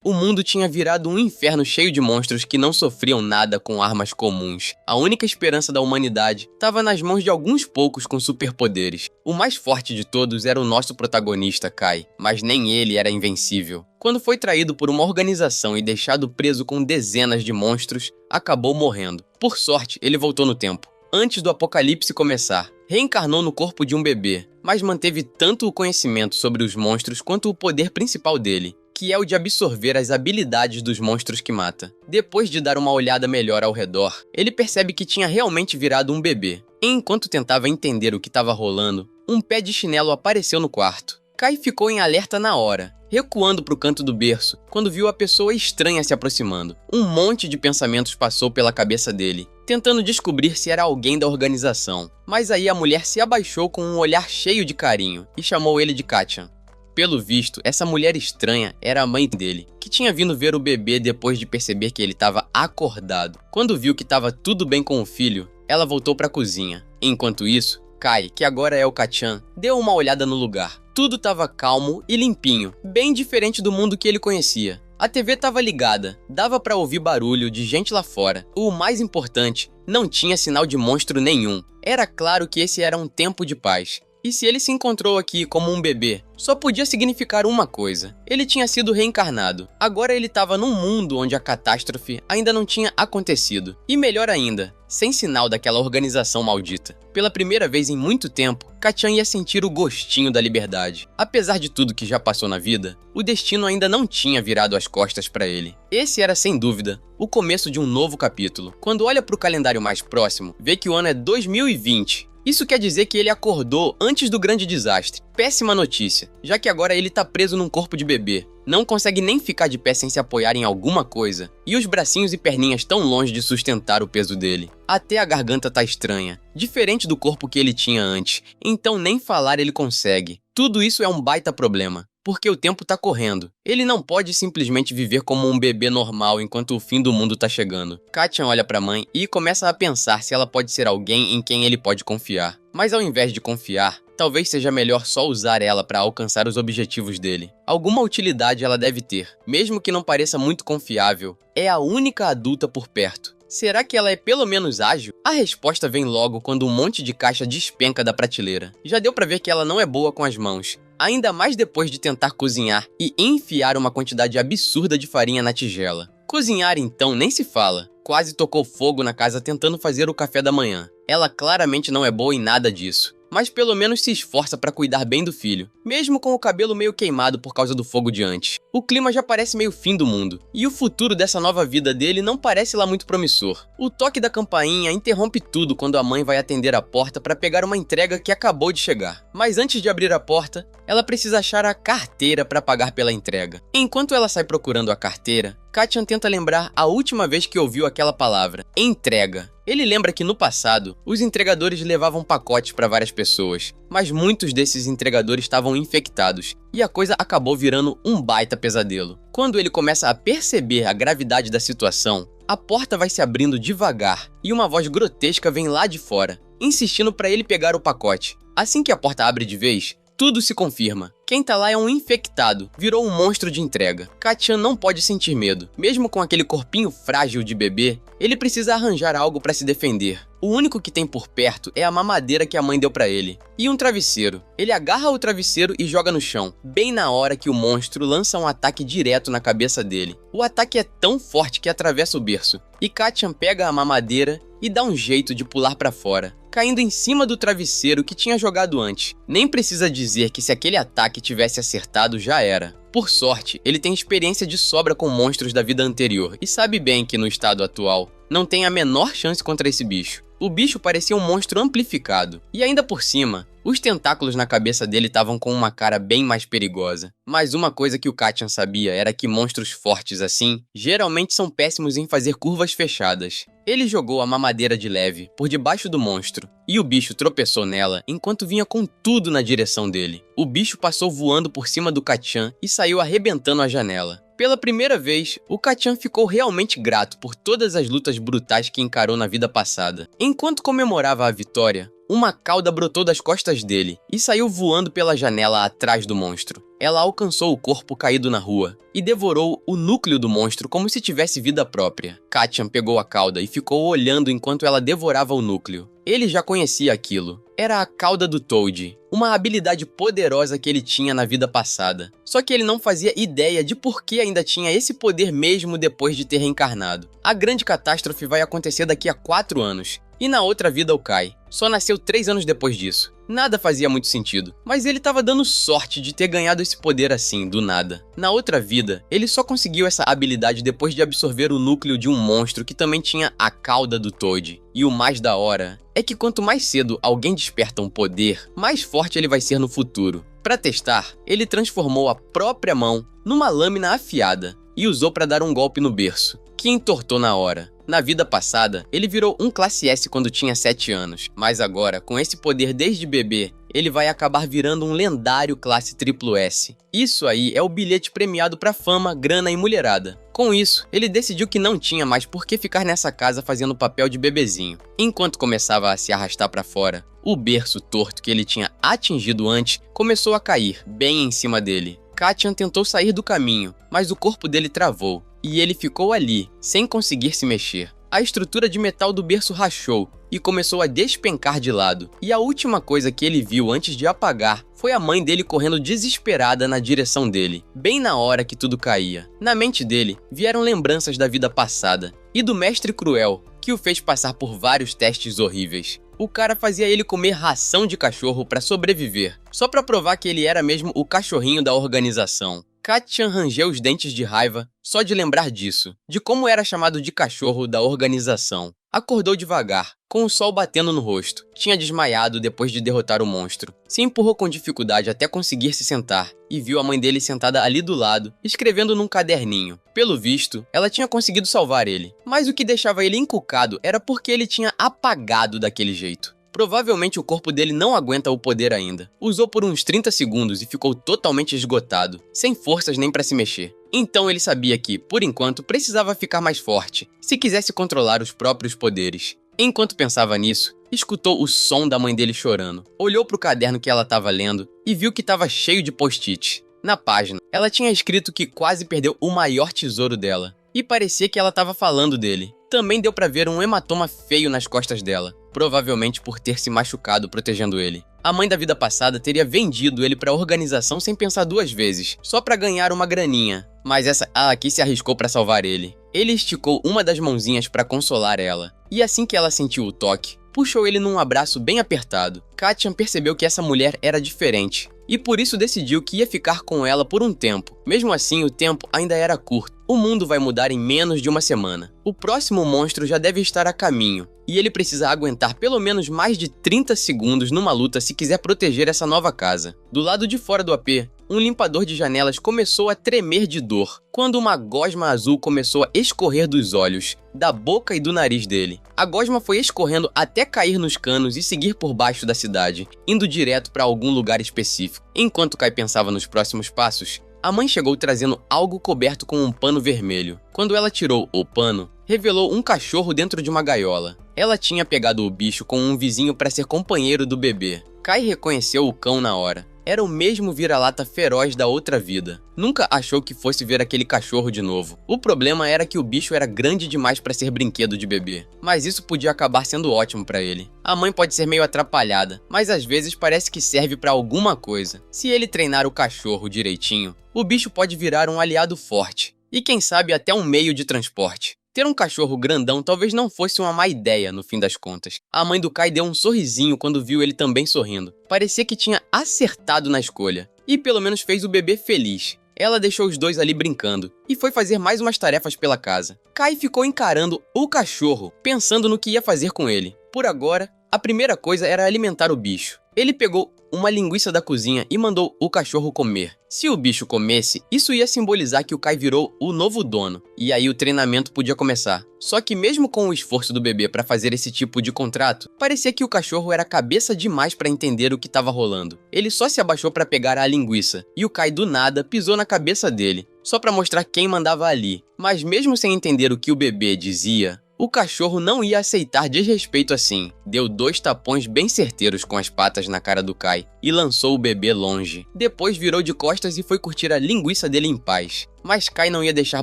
O mundo tinha virado um inferno cheio de monstros que não sofriam nada com armas comuns. A única esperança da humanidade estava nas mãos de alguns poucos com superpoderes. O mais forte de todos era o nosso protagonista, Kai, mas nem ele era invencível. Quando foi traído por uma organização e deixado preso com dezenas de monstros, acabou morrendo. Por sorte, ele voltou no tempo. Antes do apocalipse começar, reencarnou no corpo de um bebê, mas manteve tanto o conhecimento sobre os monstros quanto o poder principal dele, que é o de absorver as habilidades dos monstros que mata. Depois de dar uma olhada melhor ao redor, ele percebe que tinha realmente virado um bebê. Enquanto tentava entender o que estava rolando, um pé de chinelo apareceu no quarto. Kai ficou em alerta na hora, recuando para o canto do berço, quando viu a pessoa estranha se aproximando. Um monte de pensamentos passou pela cabeça dele, tentando descobrir se era alguém da organização. Mas aí a mulher se abaixou com um olhar cheio de carinho e chamou ele de Katia. Pelo visto, essa mulher estranha era a mãe dele, que tinha vindo ver o bebê depois de perceber que ele estava acordado. Quando viu que estava tudo bem com o filho, ela voltou para a cozinha. Enquanto isso, Kai, que agora é o Kachan, deu uma olhada no lugar. Tudo estava calmo e limpinho, bem diferente do mundo que ele conhecia. A TV estava ligada, dava para ouvir barulho de gente lá fora. O mais importante, não tinha sinal de monstro nenhum. Era claro que esse era um tempo de paz. E se ele se encontrou aqui como um bebê, só podia significar uma coisa. Ele tinha sido reencarnado. Agora ele estava num mundo onde a catástrofe ainda não tinha acontecido. E melhor ainda, sem sinal daquela organização maldita. Pela primeira vez em muito tempo, Kachan ia sentir o gostinho da liberdade. Apesar de tudo que já passou na vida, o destino ainda não tinha virado as costas para ele. Esse era, sem dúvida, o começo de um novo capítulo. Quando olha para o calendário mais próximo, vê que o ano é 2020. Isso quer dizer que ele acordou antes do grande desastre. Péssima notícia, já que agora ele tá preso num corpo de bebê. Não consegue nem ficar de pé sem se apoiar em alguma coisa. E os bracinhos e perninhas tão longe de sustentar o peso dele. Até a garganta tá estranha, diferente do corpo que ele tinha antes. Então nem falar ele consegue. Tudo isso é um baita problema, porque o tempo tá correndo. Ele não pode simplesmente viver como um bebê normal enquanto o fim do mundo tá chegando. Katia olha pra mãe e começa a pensar se ela pode ser alguém em quem ele pode confiar. Mas ao invés de confiar, talvez seja melhor só usar ela para alcançar os objetivos dele. Alguma utilidade ela deve ter, mesmo que não pareça muito confiável. É a única adulta por perto. Será que ela é pelo menos ágil? A resposta vem logo quando um monte de caixa despenca da prateleira. Já deu pra ver que ela não é boa com as mãos. Ainda mais depois de tentar cozinhar e enfiar uma quantidade absurda de farinha na tigela. Cozinhar então nem se fala. Quase tocou fogo na casa tentando fazer o café da manhã. Ela claramente não é boa em nada disso. Mas pelo menos se esforça para cuidar bem do filho, mesmo com o cabelo meio queimado por causa do fogo de antes. O clima já parece meio fim do mundo, e o futuro dessa nova vida dele não parece lá muito promissor. O toque da campainha interrompe tudo quando a mãe vai atender a porta para pegar uma entrega que acabou de chegar. Mas antes de abrir a porta, ela precisa achar a carteira para pagar pela entrega. Enquanto ela sai procurando a carteira, Kachan tenta lembrar a última vez que ouviu aquela palavra, entrega. Ele lembra que no passado, os entregadores levavam pacotes para várias pessoas, mas muitos desses entregadores estavam infectados, e a coisa acabou virando um baita pesadelo. Quando ele começa a perceber a gravidade da situação, a porta vai se abrindo devagar, e uma voz grotesca vem lá de fora, insistindo para ele pegar o pacote. Assim que a porta abre de vez, tudo se confirma. Quem tá lá é um infectado, virou um monstro de entrega. Kachan não pode sentir medo. Mesmo com aquele corpinho frágil de bebê, ele precisa arranjar algo pra se defender. O único que tem por perto é a mamadeira que a mãe deu pra ele. E um travesseiro. Ele agarra o travesseiro e joga no chão, bem na hora que o monstro lança um ataque direto na cabeça dele. O ataque é tão forte que atravessa o berço. E Kachan pega a mamadeira e dá um jeito de pular pra fora, caindo em cima do travesseiro que tinha jogado antes. Nem precisa dizer que se aquele ataque tivesse acertado, já era. Por sorte, ele tem experiência de sobra com monstros da vida anterior e sabe bem que no estado atual não tem a menor chance contra esse bicho. O bicho parecia um monstro amplificado, e ainda por cima, os tentáculos na cabeça dele estavam com uma cara bem mais perigosa. Mas uma coisa que o Kachan sabia era que monstros fortes assim, geralmente são péssimos em fazer curvas fechadas. Ele jogou a mamadeira de leve por debaixo do monstro, e o bicho tropeçou nela enquanto vinha com tudo na direção dele. O bicho passou voando por cima do Kachan e saiu arrebentando a janela. Pela primeira vez, o Kachan ficou realmente grato por todas as lutas brutais que encarou na vida passada. Enquanto comemorava a vitória, uma cauda brotou das costas dele e saiu voando pela janela atrás do monstro. ela alcançou o corpo caído na rua e devorou o núcleo do monstro como se tivesse vida própria. Kacchan pegou a cauda e ficou olhando enquanto ela devorava o núcleo. Ele já conhecia aquilo. Era a cauda do Toad, uma habilidade poderosa que ele tinha na vida passada. Só que ele não fazia ideia de por que ainda tinha esse poder mesmo depois de ter reencarnado. A grande catástrofe vai acontecer daqui a 4 anos. E na outra vida o Kai só nasceu 3 anos depois disso. Nada fazia muito sentido, mas ele tava dando sorte de ter ganhado esse poder assim, do nada. Na outra vida, ele só conseguiu essa habilidade depois de absorver o núcleo de um monstro que também tinha a cauda do Toad. E o mais da hora é que quanto mais cedo alguém desperta um poder, mais forte ele vai ser no futuro. Para testar, ele transformou a própria mão numa lâmina afiada e usou para dar um golpe no berço, que entortou na hora. Na vida passada, ele virou um classe S quando tinha 7 anos, mas agora, com esse poder desde bebê, ele vai acabar virando um lendário classe triplo S. Isso aí é o bilhete premiado para fama, grana e mulherada. Com isso, ele decidiu que não tinha mais por que ficar nessa casa fazendo papel de bebezinho. Enquanto começava a se arrastar para fora, o berço torto que ele tinha atingido antes começou a cair, bem em cima dele. Kacchan tentou sair do caminho, mas o corpo dele travou, e ele ficou ali, sem conseguir se mexer. A estrutura de metal do berço rachou e começou a despencar de lado. E a última coisa que ele viu antes de apagar foi a mãe dele correndo desesperada na direção dele, bem na hora que tudo caía. Na mente dele, vieram lembranças da vida passada e do mestre cruel, que o fez passar por vários testes horríveis. O cara fazia ele comer ração de cachorro para sobreviver, só para provar que ele era mesmo o cachorrinho da organização. Kacchan rangeu os dentes de raiva só de lembrar disso, de como era chamado de cachorro da organização. Acordou devagar, com o sol batendo no rosto. Tinha desmaiado depois de derrotar o monstro. Se empurrou com dificuldade até conseguir se sentar, e viu a mãe dele sentada ali do lado, escrevendo num caderninho. Pelo visto, ela tinha conseguido salvar ele, mas o que deixava ele encucado era porque ele tinha apagado daquele jeito. Provavelmente o corpo dele não aguenta o poder ainda. Usou por uns 30 segundos e ficou totalmente esgotado, sem forças nem para se mexer. Então ele sabia que, por enquanto, precisava ficar mais forte, se quisesse controlar os próprios poderes. Enquanto pensava nisso, escutou o som da mãe dele chorando. Olhou para o caderno que ela estava lendo e viu que estava cheio de post-its. Na página, ela tinha escrito que quase perdeu o maior tesouro dela. E parecia que ela estava falando dele. Também deu para ver um hematoma feio nas costas dela, provavelmente por ter se machucado protegendo ele. A mãe da vida passada teria vendido ele para a organização sem pensar 2 vezes, só para ganhar uma graninha. Mas essa aqui se arriscou para salvar ele. Ele esticou uma das mãozinhas para consolar ela. E assim que ela sentiu o toque, puxou ele num abraço bem apertado. Kacchan percebeu que essa mulher era diferente, e por isso decidiu que ia ficar com ela por um tempo. Mesmo assim, o tempo ainda era curto. O mundo vai mudar em menos de uma semana. O próximo monstro já deve estar a caminho, e ele precisa aguentar pelo menos mais de 30 segundos numa luta se quiser proteger essa nova casa. Do lado de fora do AP, um limpador de janelas começou a tremer de dor, quando uma gosma azul começou a escorrer dos olhos, da boca e do nariz dele. A gosma foi escorrendo até cair nos canos e seguir por baixo da cidade, indo direto para algum lugar específico. Enquanto Kai pensava nos próximos passos, a mãe chegou trazendo algo coberto com um pano vermelho. Quando ela tirou o pano, revelou um cachorro dentro de uma gaiola. Ela tinha pegado o bicho com um vizinho para ser companheiro do bebê. Kai reconheceu o cão na hora. Era o mesmo vira-lata feroz da outra vida. Nunca achou que fosse ver aquele cachorro de novo. O problema era que o bicho era grande demais para ser brinquedo de bebê. Mas isso podia acabar sendo ótimo para ele. A mãe pode ser meio atrapalhada, mas às vezes parece que serve para alguma coisa. Se ele treinar o cachorro direitinho, o bicho pode virar um aliado forte. E quem sabe até um meio de transporte. Ter um cachorro grandão talvez não fosse uma má ideia, no fim das contas. A mãe do Kai deu um sorrisinho quando viu ele também sorrindo. Parecia que tinha acertado na escolha. E pelo menos fez o bebê feliz. Ela deixou os dois ali brincando e foi fazer mais umas tarefas pela casa. Kai ficou encarando o cachorro, pensando no que ia fazer com ele. Por agora, a primeira coisa era alimentar o bicho. Ele pegou uma linguiça da cozinha e mandou o cachorro comer. Se o bicho comesse, isso ia simbolizar que o Kai virou o novo dono, e aí o treinamento podia começar. Só que mesmo com o esforço do bebê para fazer esse tipo de contrato, parecia que o cachorro era cabeça demais para entender o que estava rolando. Ele só se abaixou para pegar a linguiça, e o Kai do nada pisou na cabeça dele, só para mostrar quem mandava ali. Mas mesmo sem entender o que o bebê dizia, O cachorro não ia aceitar desrespeito assim. Deu 2 tapões bem certeiros com as patas na cara do Kai e lançou o bebê longe. Depois virou de costas e foi curtir a linguiça dele em paz. Mas Kai não ia deixar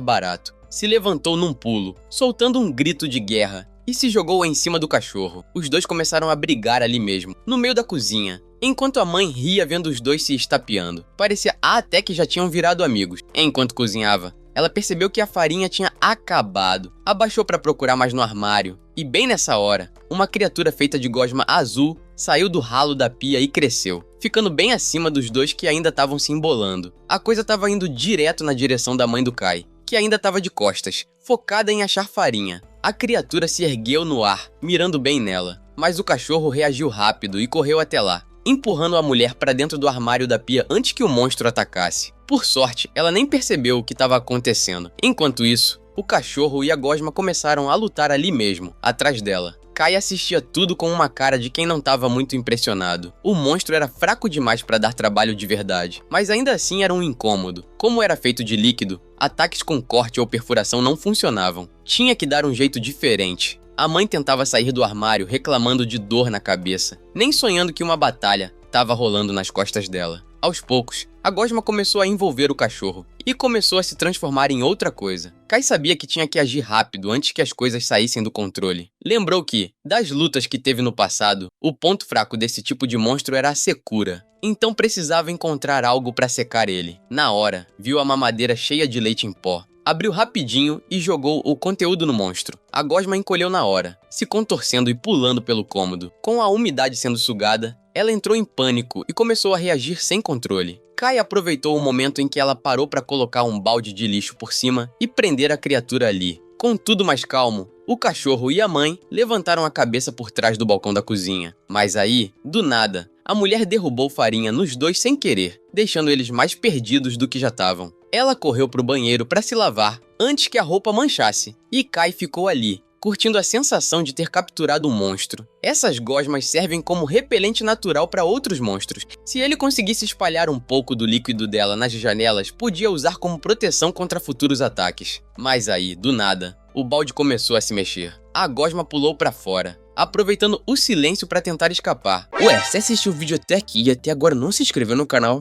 barato. Se levantou num pulo, soltando um grito de guerra, e se jogou em cima do cachorro. Os dois começaram a brigar ali mesmo, no meio da cozinha, enquanto a mãe ria vendo os dois se estapeando. Parecia até que já tinham virado amigos. Enquanto cozinhava, ela percebeu que a farinha tinha acabado. Abaixou para procurar mais no armário. E bem nessa hora, uma criatura feita de gosma azul saiu do ralo da pia e cresceu, ficando bem acima dos dois que ainda estavam se embolando. A coisa estava indo direto na direção da mãe do Kai, que ainda estava de costas, focada em achar farinha. A criatura se ergueu no ar, mirando bem nela, mas o cachorro reagiu rápido e correu até lá, empurrando a mulher para dentro do armário da pia antes que o monstro atacasse. Por sorte, ela nem percebeu o que estava acontecendo. Enquanto isso, o cachorro e a gosma começaram a lutar ali mesmo, atrás dela. Kai assistia tudo com uma cara de quem não estava muito impressionado. O monstro era fraco demais para dar trabalho de verdade, mas ainda assim era um incômodo. Como era feito de líquido, ataques com corte ou perfuração não funcionavam. Tinha que dar um jeito diferente. A mãe tentava sair do armário reclamando de dor na cabeça, nem sonhando que uma batalha estava rolando nas costas dela. Aos poucos, a gosma começou a envolver o cachorro e começou a se transformar em outra coisa. Kai sabia que tinha que agir rápido antes que as coisas saíssem do controle. Lembrou que, das lutas que teve no passado, o ponto fraco desse tipo de monstro era a secura. Então precisava encontrar algo para secar ele. Na hora, viu a mamadeira cheia de leite em pó. Abriu rapidinho e jogou o conteúdo no monstro. A gosma encolheu na hora, se contorcendo e pulando pelo cômodo. Com a umidade sendo sugada, ela entrou em pânico e começou a reagir sem controle. Kai aproveitou o momento em que ela parou para colocar um balde de lixo por cima e prender a criatura ali. Com tudo mais calmo, o cachorro e a mãe levantaram a cabeça por trás do balcão da cozinha. Mas aí, do nada, a mulher derrubou farinha nos dois sem querer, deixando eles mais perdidos do que já estavam. Ela correu pro banheiro para se lavar antes que a roupa manchasse, e Kai ficou ali, curtindo a sensação de ter capturado um monstro. Essas gosmas servem como repelente natural para outros monstros. Se ele conseguisse espalhar um pouco do líquido dela nas janelas, podia usar como proteção contra futuros ataques. Mas aí, do nada, o balde começou a se mexer. A gosma pulou para fora, aproveitando o silêncio para tentar escapar. Ué, você assistiu o vídeo até aqui e até agora não se inscreveu no canal?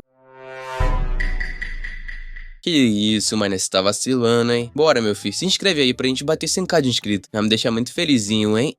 Que isso, mano, você tá vacilando, hein? Bora, meu filho, se inscreve aí pra gente bater 100k de inscrito. Vai me deixar muito felizinho, hein?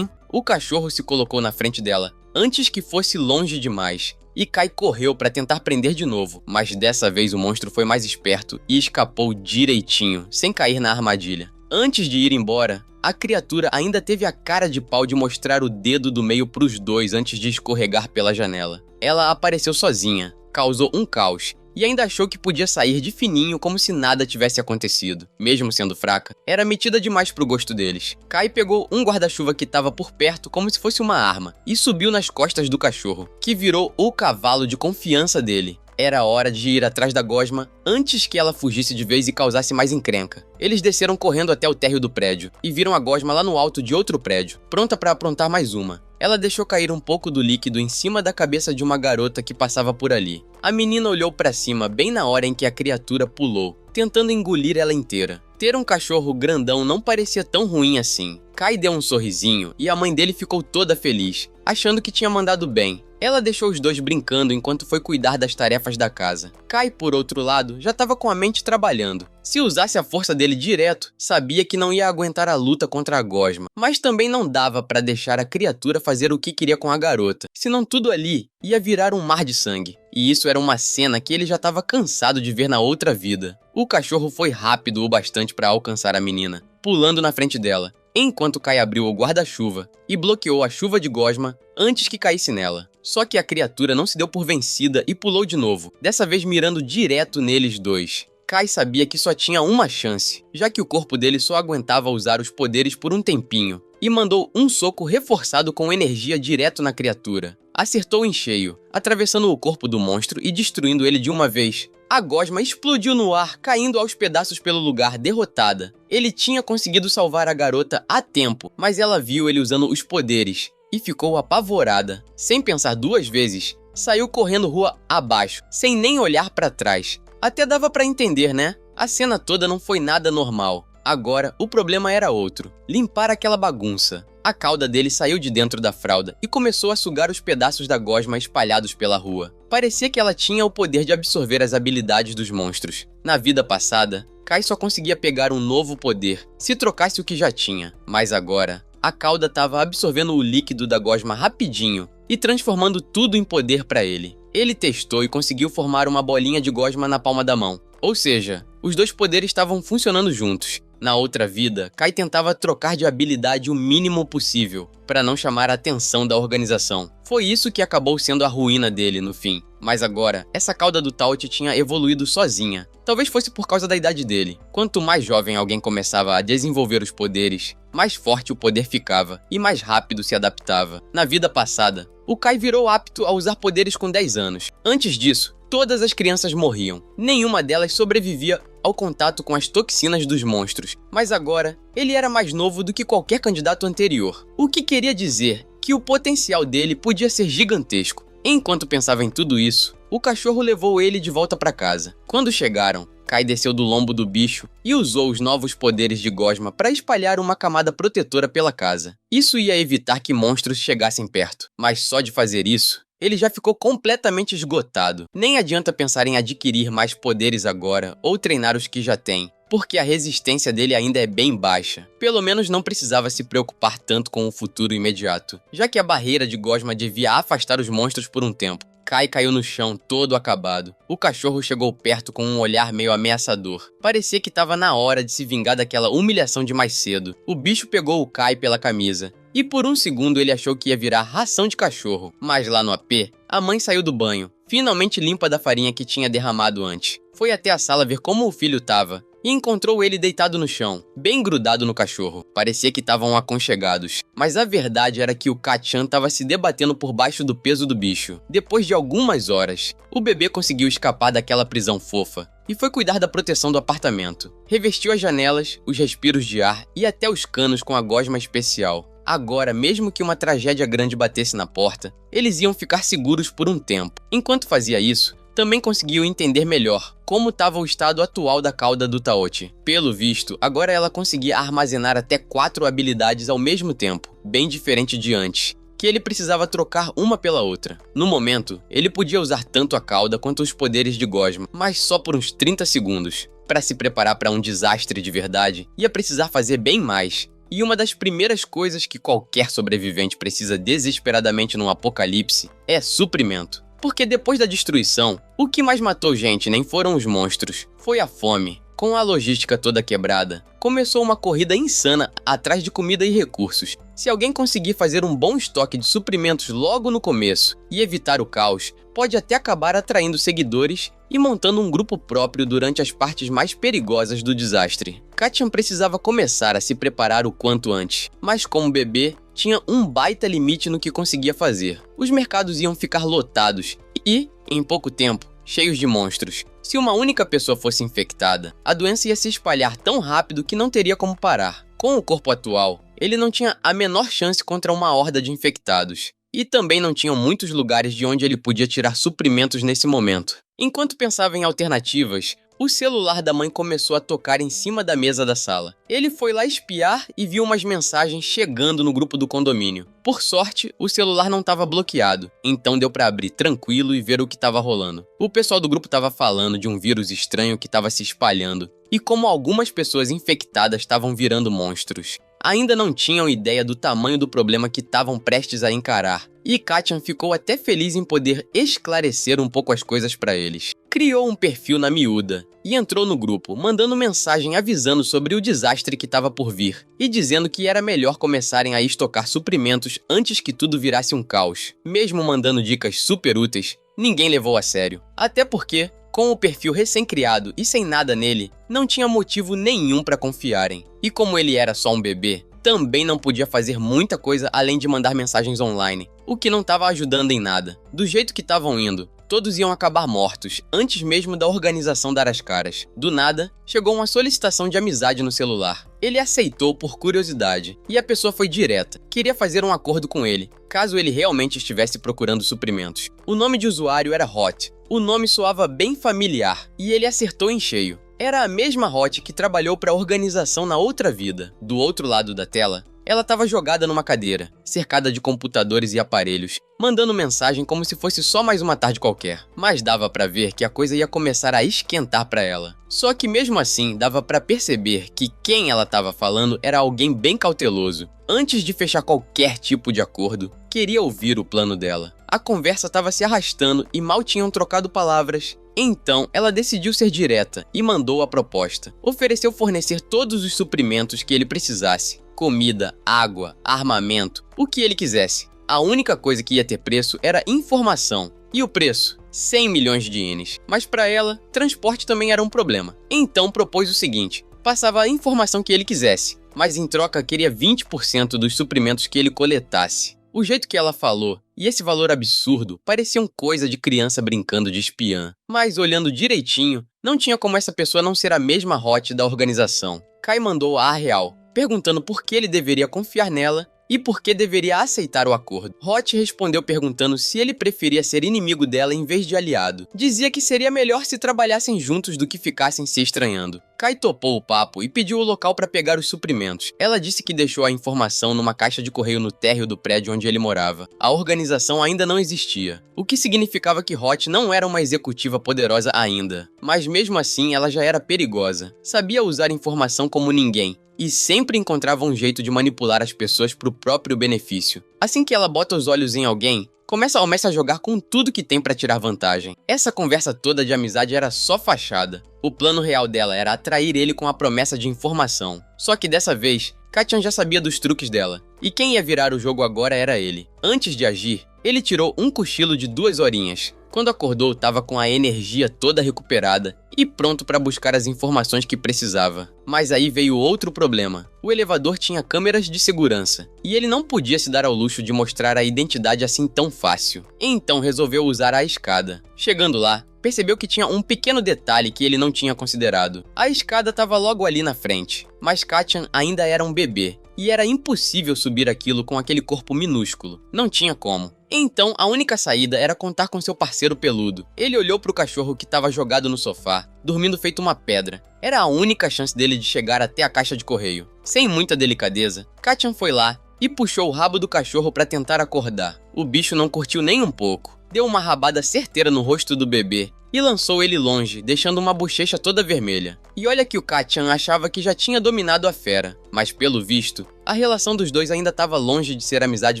O cachorro se colocou na frente dela, antes que fosse longe demais. E Kai correu pra tentar prender de novo, mas dessa vez o monstro foi mais esperto e escapou direitinho, sem cair na armadilha. Antes de ir embora, a criatura ainda teve a cara de pau de mostrar o dedo do meio pros dois antes de escorregar pela janela. Ela apareceu sozinha, causou um caos, e ainda achou que podia sair de fininho como se nada tivesse acontecido. Mesmo sendo fraca, era metida demais pro gosto deles. Kai pegou um guarda-chuva que estava por perto como se fosse uma arma e subiu nas costas do cachorro, que virou o cavalo de confiança dele. Era hora de ir atrás da gosma antes que ela fugisse de vez e causasse mais encrenca. Eles desceram correndo até o térreo do prédio e viram a gosma lá no alto de outro prédio, pronta para aprontar mais uma. Ela deixou cair um pouco do líquido em cima da cabeça de uma garota que passava por ali. A menina olhou para cima bem na hora em que a criatura pulou, tentando engolir ela inteira. Ter um cachorro grandão não parecia tão ruim assim. Kai deu um sorrisinho e a mãe dele ficou toda feliz, achando que tinha mandado bem. Ela deixou os dois brincando enquanto foi cuidar das tarefas da casa. Kai, por outro lado, já estava com a mente trabalhando. Se usasse a força dele direto, sabia que não ia aguentar a luta contra a gosma. Mas também não dava para deixar a criatura fazer o que queria com a garota, senão tudo ali ia virar um mar de sangue. E isso era uma cena que ele já estava cansado de ver na outra vida. O cachorro foi rápido o bastante para alcançar a menina, pulando na frente dela, enquanto Kai abriu o guarda-chuva e bloqueou a chuva de gosma antes que caísse nela. Só que a criatura não se deu por vencida e pulou de novo, dessa vez mirando direto neles dois. Kai sabia que só tinha uma chance, já que o corpo dele só aguentava usar os poderes por um tempinho, e mandou um soco reforçado com energia direto na criatura. Acertou em cheio, atravessando o corpo do monstro e destruindo ele de uma vez. A gosma explodiu no ar, caindo aos pedaços pelo lugar, derrotada. Ele tinha conseguido salvar a garota a tempo, mas ela viu ele usando os poderes e ficou apavorada. Sem pensar duas vezes, saiu correndo rua abaixo, sem nem olhar para trás. Até dava para entender, né? A cena toda não foi nada normal. Agora, o problema era outro: limpar aquela bagunça. A cauda dele saiu de dentro da fralda e começou a sugar os pedaços da gosma espalhados pela rua. Parecia que ela tinha o poder de absorver as habilidades dos monstros. Na vida passada, Kai só conseguia pegar um novo poder se trocasse o que já tinha. Mas agora, a cauda estava absorvendo o líquido da gosma rapidinho e transformando tudo em poder para ele. Ele testou e conseguiu formar uma bolinha de gosma na palma da mão. Ou seja, os dois poderes estavam funcionando juntos. Na outra vida, Kai tentava trocar de habilidade o mínimo possível, para não chamar a atenção da organização. Foi isso que acabou sendo a ruína dele no fim. Mas agora, essa cauda do Taut tinha evoluído sozinha. Talvez fosse por causa da idade dele. Quanto mais jovem alguém começava a desenvolver os poderes, mais forte o poder ficava e mais rápido se adaptava. Na vida passada, o Kai virou apto a usar poderes com 10 anos. Antes disso, todas as crianças morriam. Nenhuma delas sobrevivia ao contato com as toxinas dos monstros. Mas agora, ele era mais novo do que qualquer candidato anterior. O que queria dizer que o potencial dele podia ser gigantesco. Enquanto pensava em tudo isso, o cachorro levou ele de volta para casa. Quando chegaram, Kai desceu do lombo do bicho e usou os novos poderes de gosma para espalhar uma camada protetora pela casa. Isso ia evitar que monstros chegassem perto. Mas só de fazer isso, ele já ficou completamente esgotado. Nem adianta pensar em adquirir mais poderes agora ou treinar os que já tem, porque a resistência dele ainda é bem baixa. Pelo menos não precisava se preocupar tanto com o futuro imediato, já que a barreira de gosma devia afastar os monstros por um tempo. Kai caiu no chão, todo acabado. O cachorro chegou perto com um olhar meio ameaçador. Parecia que estava na hora de se vingar daquela humilhação de mais cedo. O bicho pegou o Kai pela camisa. E por um segundo ele achou que ia virar ração de cachorro. Mas lá no AP, a mãe saiu do banho, finalmente limpa da farinha que tinha derramado antes. Foi até a sala ver como o filho estava e encontrou ele deitado no chão, bem grudado no cachorro. Parecia que estavam aconchegados. Mas a verdade era que o Ka-chan estava se debatendo por baixo do peso do bicho. Depois de algumas horas, o bebê conseguiu escapar daquela prisão fofa e foi cuidar da proteção do apartamento. Revestiu as janelas, os respiros de ar e até os canos com a gosma especial. Agora, mesmo que uma tragédia grande batesse na porta, eles iam ficar seguros por um tempo. Enquanto fazia isso, também conseguiu entender melhor como estava o estado atual da cauda do Taochi. Pelo visto, agora ela conseguia armazenar até 4 habilidades ao mesmo tempo, bem diferente de antes, que ele precisava trocar uma pela outra. No momento, ele podia usar tanto a cauda quanto os poderes de gosma, mas só por uns 30 segundos. Para se preparar para um desastre de verdade, ia precisar fazer bem mais. E uma das primeiras coisas que qualquer sobrevivente precisa desesperadamente num apocalipse é suprimento. Porque depois da destruição, o que mais matou gente nem foram os monstros, foi a fome. Com a logística toda quebrada, começou uma corrida insana atrás de comida e recursos. Se alguém conseguir fazer um bom estoque de suprimentos logo no começo e evitar o caos, pode até acabar atraindo seguidores e montando um grupo próprio durante as partes mais perigosas do desastre. Ka-chan precisava começar a se preparar o quanto antes, mas como bebê, tinha um baita limite no que conseguia fazer. Os mercados iam ficar lotados e, em pouco tempo, cheios de monstros. Se uma única pessoa fosse infectada, a doença ia se espalhar tão rápido que não teria como parar. Com o corpo atual, ele não tinha a menor chance contra uma horda de infectados. E também não tinham muitos lugares de onde ele podia tirar suprimentos nesse momento. Enquanto pensava em alternativas, o celular da mãe começou a tocar em cima da mesa da sala. Ele foi lá espiar e viu umas mensagens chegando no grupo do condomínio. Por sorte, o celular não estava bloqueado, então deu para abrir tranquilo e ver o que estava rolando. O pessoal do grupo estava falando de um vírus estranho que estava se espalhando e como algumas pessoas infectadas estavam virando monstros. Ainda não tinham ideia do tamanho do problema que estavam prestes a encarar, e Ka-chan ficou até feliz em poder esclarecer um pouco as coisas para eles. Criou um perfil na miúda e entrou no grupo, mandando mensagem avisando sobre o desastre que estava por vir e dizendo que era melhor começarem a estocar suprimentos antes que tudo virasse um caos. Mesmo mandando dicas super úteis, ninguém levou a sério. Até porque, com o perfil recém-criado e sem nada nele, não tinha motivo nenhum para confiarem. E como ele era só um bebê, também não podia fazer muita coisa além de mandar mensagens online, o que não estava ajudando em nada. Do jeito que estavam indo, todos iam acabar mortos, antes mesmo da organização dar as caras. Do nada, chegou uma solicitação de amizade no celular. Ele aceitou por curiosidade, e a pessoa foi direta. Queria fazer um acordo com ele, caso ele realmente estivesse procurando suprimentos. O nome de usuário era Hot. O nome soava bem familiar, e ele acertou em cheio. Era a mesma Hot que trabalhou para a organização na outra vida. Do outro lado da tela, ela estava jogada numa cadeira, cercada de computadores e aparelhos, mandando mensagem como se fosse só mais uma tarde qualquer. Mas dava pra ver que a coisa ia começar a esquentar pra ela. Só que mesmo assim, dava pra perceber que quem ela estava falando era alguém bem cauteloso. Antes de fechar qualquer tipo de acordo, queria ouvir o plano dela. A conversa estava se arrastando e mal tinham trocado palavras. Então, ela decidiu ser direta e mandou a proposta. Ofereceu fornecer todos os suprimentos que ele precisasse. Comida, água, armamento, o que ele quisesse. A única coisa que ia ter preço era informação. E o preço? 100 milhões de ienes. Mas para ela, transporte também era um problema. Então propôs o seguinte: passava a informação que ele quisesse, mas em troca queria 20% dos suprimentos que ele coletasse. O jeito que ela falou e esse valor absurdo pareciam coisa de criança brincando de espiã. Mas olhando direitinho, não tinha como essa pessoa não ser a mesma Hot da organização. Kai mandou a real, perguntando por que ele deveria confiar nela e por que deveria aceitar o acordo. Hot respondeu perguntando se ele preferia ser inimigo dela em vez de aliado. Dizia que seria melhor se trabalhassem juntos do que ficassem se estranhando. Kai topou o papo e pediu o local para pegar os suprimentos. Ela disse que deixou a informação numa caixa de correio no térreo do prédio onde ele morava. A organização ainda não existia, o que significava que Hot não era uma executiva poderosa ainda. Mas mesmo assim, ela já era perigosa. Sabia usar informação como ninguém e sempre encontrava um jeito de manipular as pessoas para o próprio benefício. Assim que ela bota os olhos em alguém, começa a jogar com tudo que tem para tirar vantagem. Essa conversa toda de amizade era só fachada. O plano real dela era atrair ele com a promessa de informação. Só que dessa vez, Kacchan já sabia dos truques dela, e quem ia virar o jogo agora era ele. Antes de agir, ele tirou um cochilo de 2 horinhas. Quando acordou, estava com a energia toda recuperada e pronto para buscar as informações que precisava. Mas aí veio outro problema. O elevador tinha câmeras de segurança, e ele não podia se dar ao luxo de mostrar a identidade assim tão fácil. Então resolveu usar a escada. Chegando lá, percebeu que tinha um pequeno detalhe que ele não tinha considerado. A escada estava logo ali na frente, mas Kacchan ainda era um bebê, e era impossível subir aquilo com aquele corpo minúsculo. Não tinha como. Então, a única saída era contar com seu parceiro peludo. Ele olhou para o cachorro que estava jogado no sofá, dormindo feito uma pedra. Era a única chance dele de chegar até a caixa de correio. Sem muita delicadeza, Kacchan foi lá e puxou o rabo do cachorro para tentar acordar. O bicho não curtiu nem um pouco. Deu uma rabada certeira no rosto do bebê e lançou ele longe, deixando uma bochecha toda vermelha. E olha que o Kacchan achava que já tinha dominado a fera, mas pelo visto, a relação dos dois ainda estava longe de ser amizade